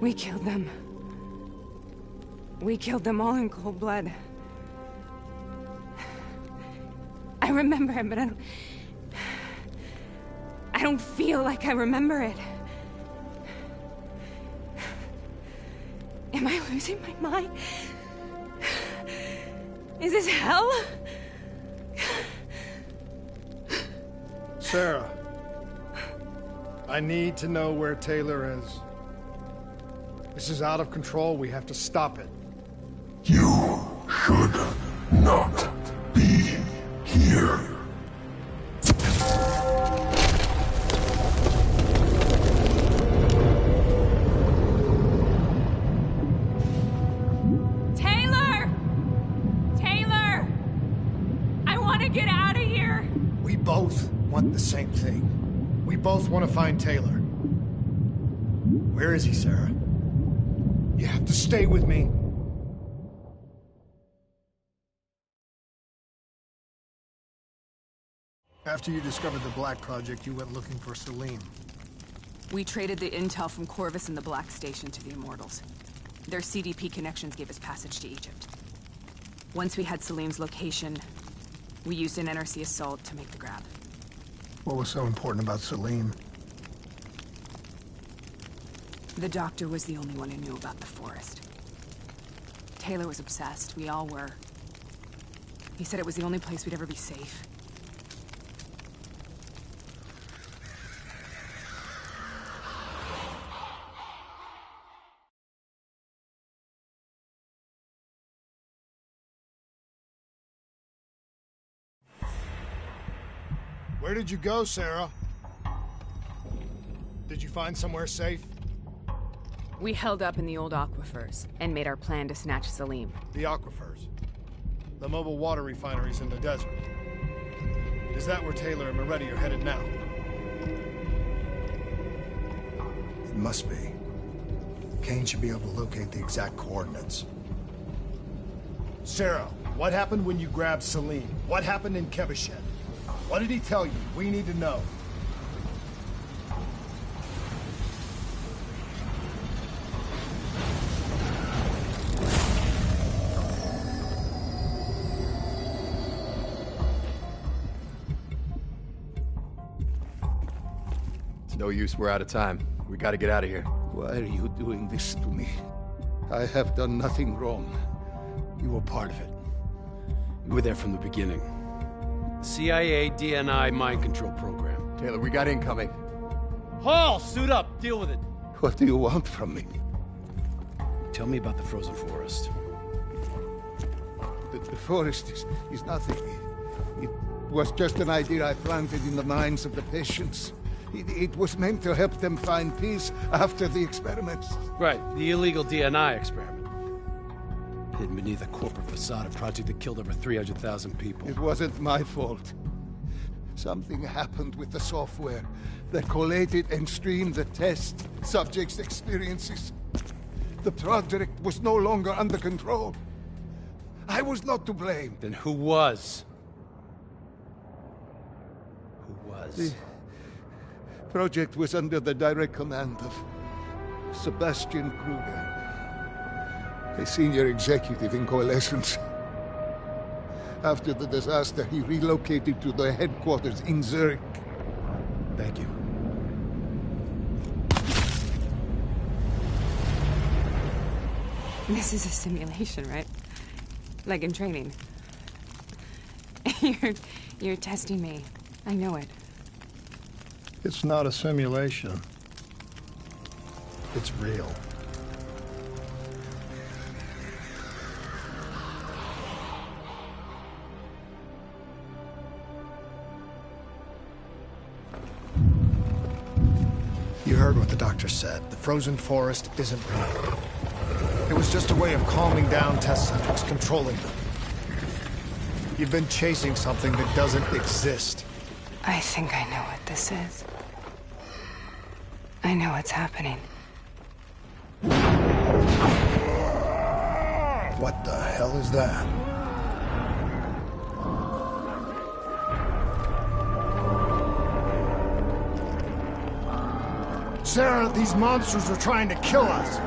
We killed them. We killed them all in cold blood. I remember it, but I don't feel like I remember it. Am I losing my mind? Is this hell? Sarah, I need to know where Taylor is. This is out of control. We have to stop it. You should not be here. Taylor! Taylor! I want to get out of here! We both want the same thing. We both want to find Taylor. Where is he, Sarah? You have to stay with me. After you discovered the Black Project, you went looking for Salim. We traded the intel from Corvus and the Black Station to the Immortals. Their CDP connections gave us passage to Egypt. Once we had Salim's location, we used an NRC assault to make the grab. What was so important about Salim? The doctor was the only one who knew about the forest. Taylor was obsessed. We all were. He said it was the only place we'd ever be safe. Where did you go, Sarah? Did you find somewhere safe? We held up in the old aquifers and made our plan to snatch Salim. The aquifers. The mobile water refineries in the desert. Is that where Taylor and Moretti are headed now? It must be. Kane should be able to locate the exact coordinates. Sarah, what happened when you grabbed Salim? What happened in Kebashet? What did he tell you? We need to know. It's no use, we're out of time. We gotta get out of here. Why are you doing this to me? I have done nothing wrong. You were part of it. You were there from the beginning. CIA DNI mind control program. Taylor, we got incoming. Hall, suit up. Deal with it. What do you want from me? Tell me about the frozen forest. The forest is nothing. It was just an idea I planted in the minds of the patients. It was meant to help them find peace after the experiments. Right, the illegal DNI experiment. Hidden beneath a corporate facade, a project that killed over 300,000 people. It wasn't my fault. Something happened with the software that collated and streamed the test subjects' experiences. The project was no longer under control. I was not to blame. Then who was? Who was? The project was under the direct command of Sebastian Kruger, a senior executive in Coalescence. After the disaster, he relocated to the headquarters in Zurich. Thank you. This is a simulation, right? Like in training. You're testing me. I know it. It's not a simulation. It's real. You heard what the doctor said. The frozen forest isn't real. It was just a way of calming down test subjects, controlling them. You've been chasing something that doesn't exist. I think I know what this is. I know what's happening. What the hell is that? Sarah, these monsters are trying to kill us.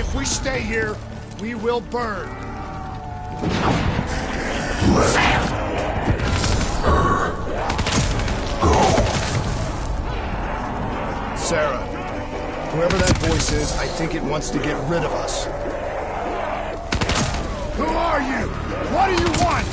If we stay here, we will burn. Sarah, whoever that voice is, I think it wants to get rid of us. Who are you? What do you want?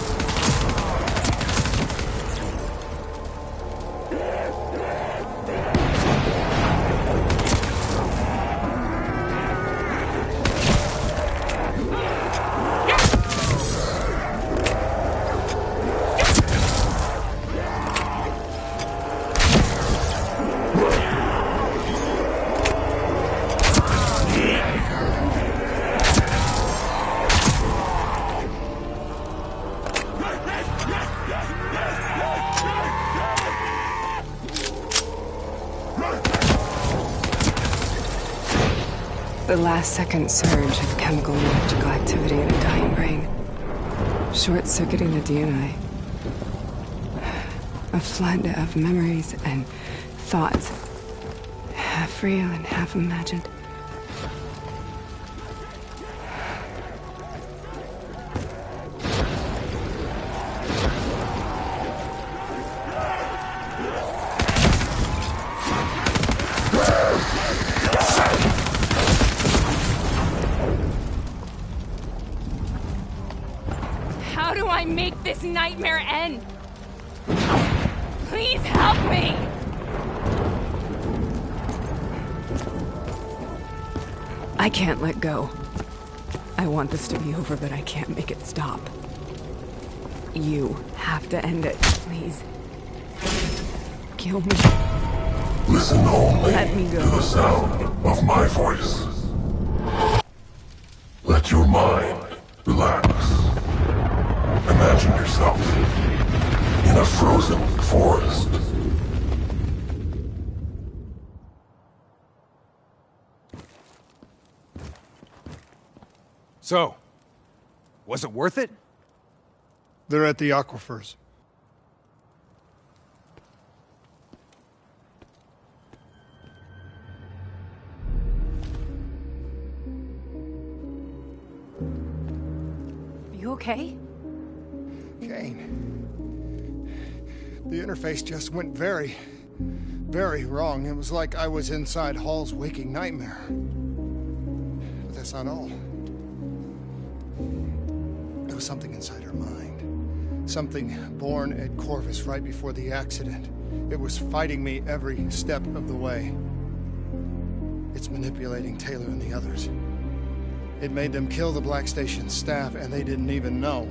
The last-second surge of chemical and electrical activity in a dying brain. Short-circuiting the DNA. A flood of memories and thoughts. Half real and half imagined. How do I make this nightmare end? Please help me! I can't let go. I want this to be over, but I can't make it stop. You have to end it, please. Kill me. Listen only Let me go. to the sound of my voice. Let your mind relax. Imagine yourself in a frozen forest. So, was it worth it? They're at the aquifers. You okay? Kane. The interface just went very wrong. It was like I was inside Hall's waking nightmare. But that's not all. There was something inside her mind. Something born at Corvus right before the accident. It was fighting me every step of the way. It's manipulating Taylor and the others. It made them kill the Black Station staff, and they didn't even know.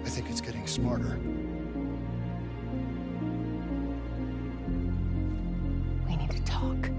I think it's getting smarter. We need to talk.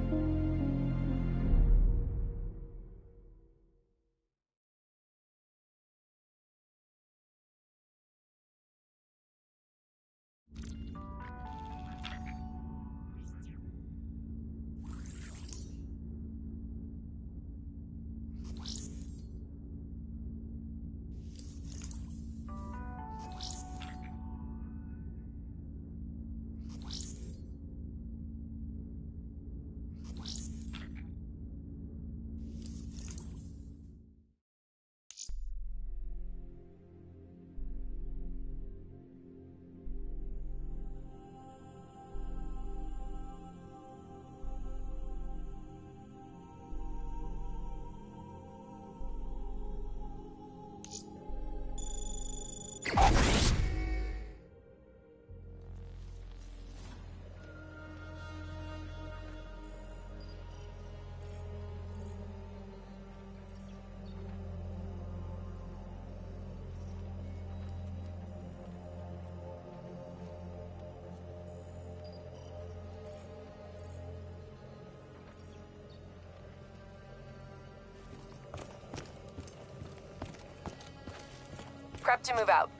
Prep to move out.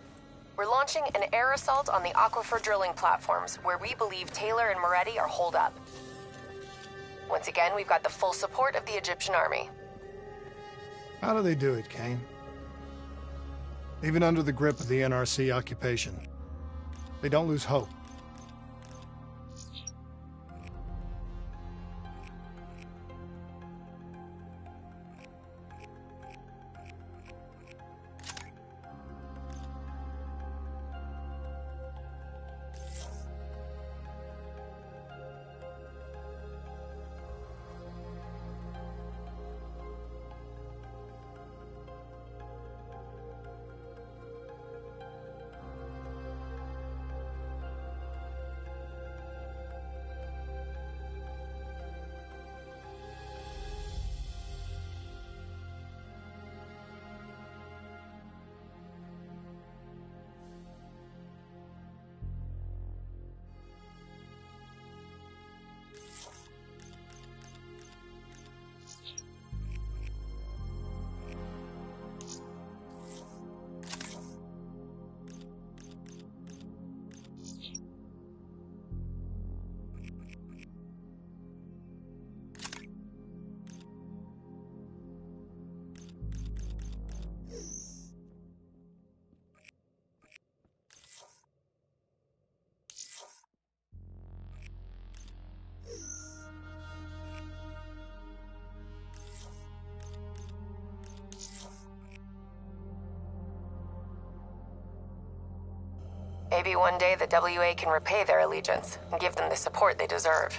We're launching an air assault on the aquifer drilling platforms, where we believe Taylor and Moretti are holed up. Once again, we've got the full support of the Egyptian army. How do they do it, Kane? Even under the grip of the NRC occupation, they don't lose hope. Maybe one day the WA can repay their allegiance and give them the support they deserve.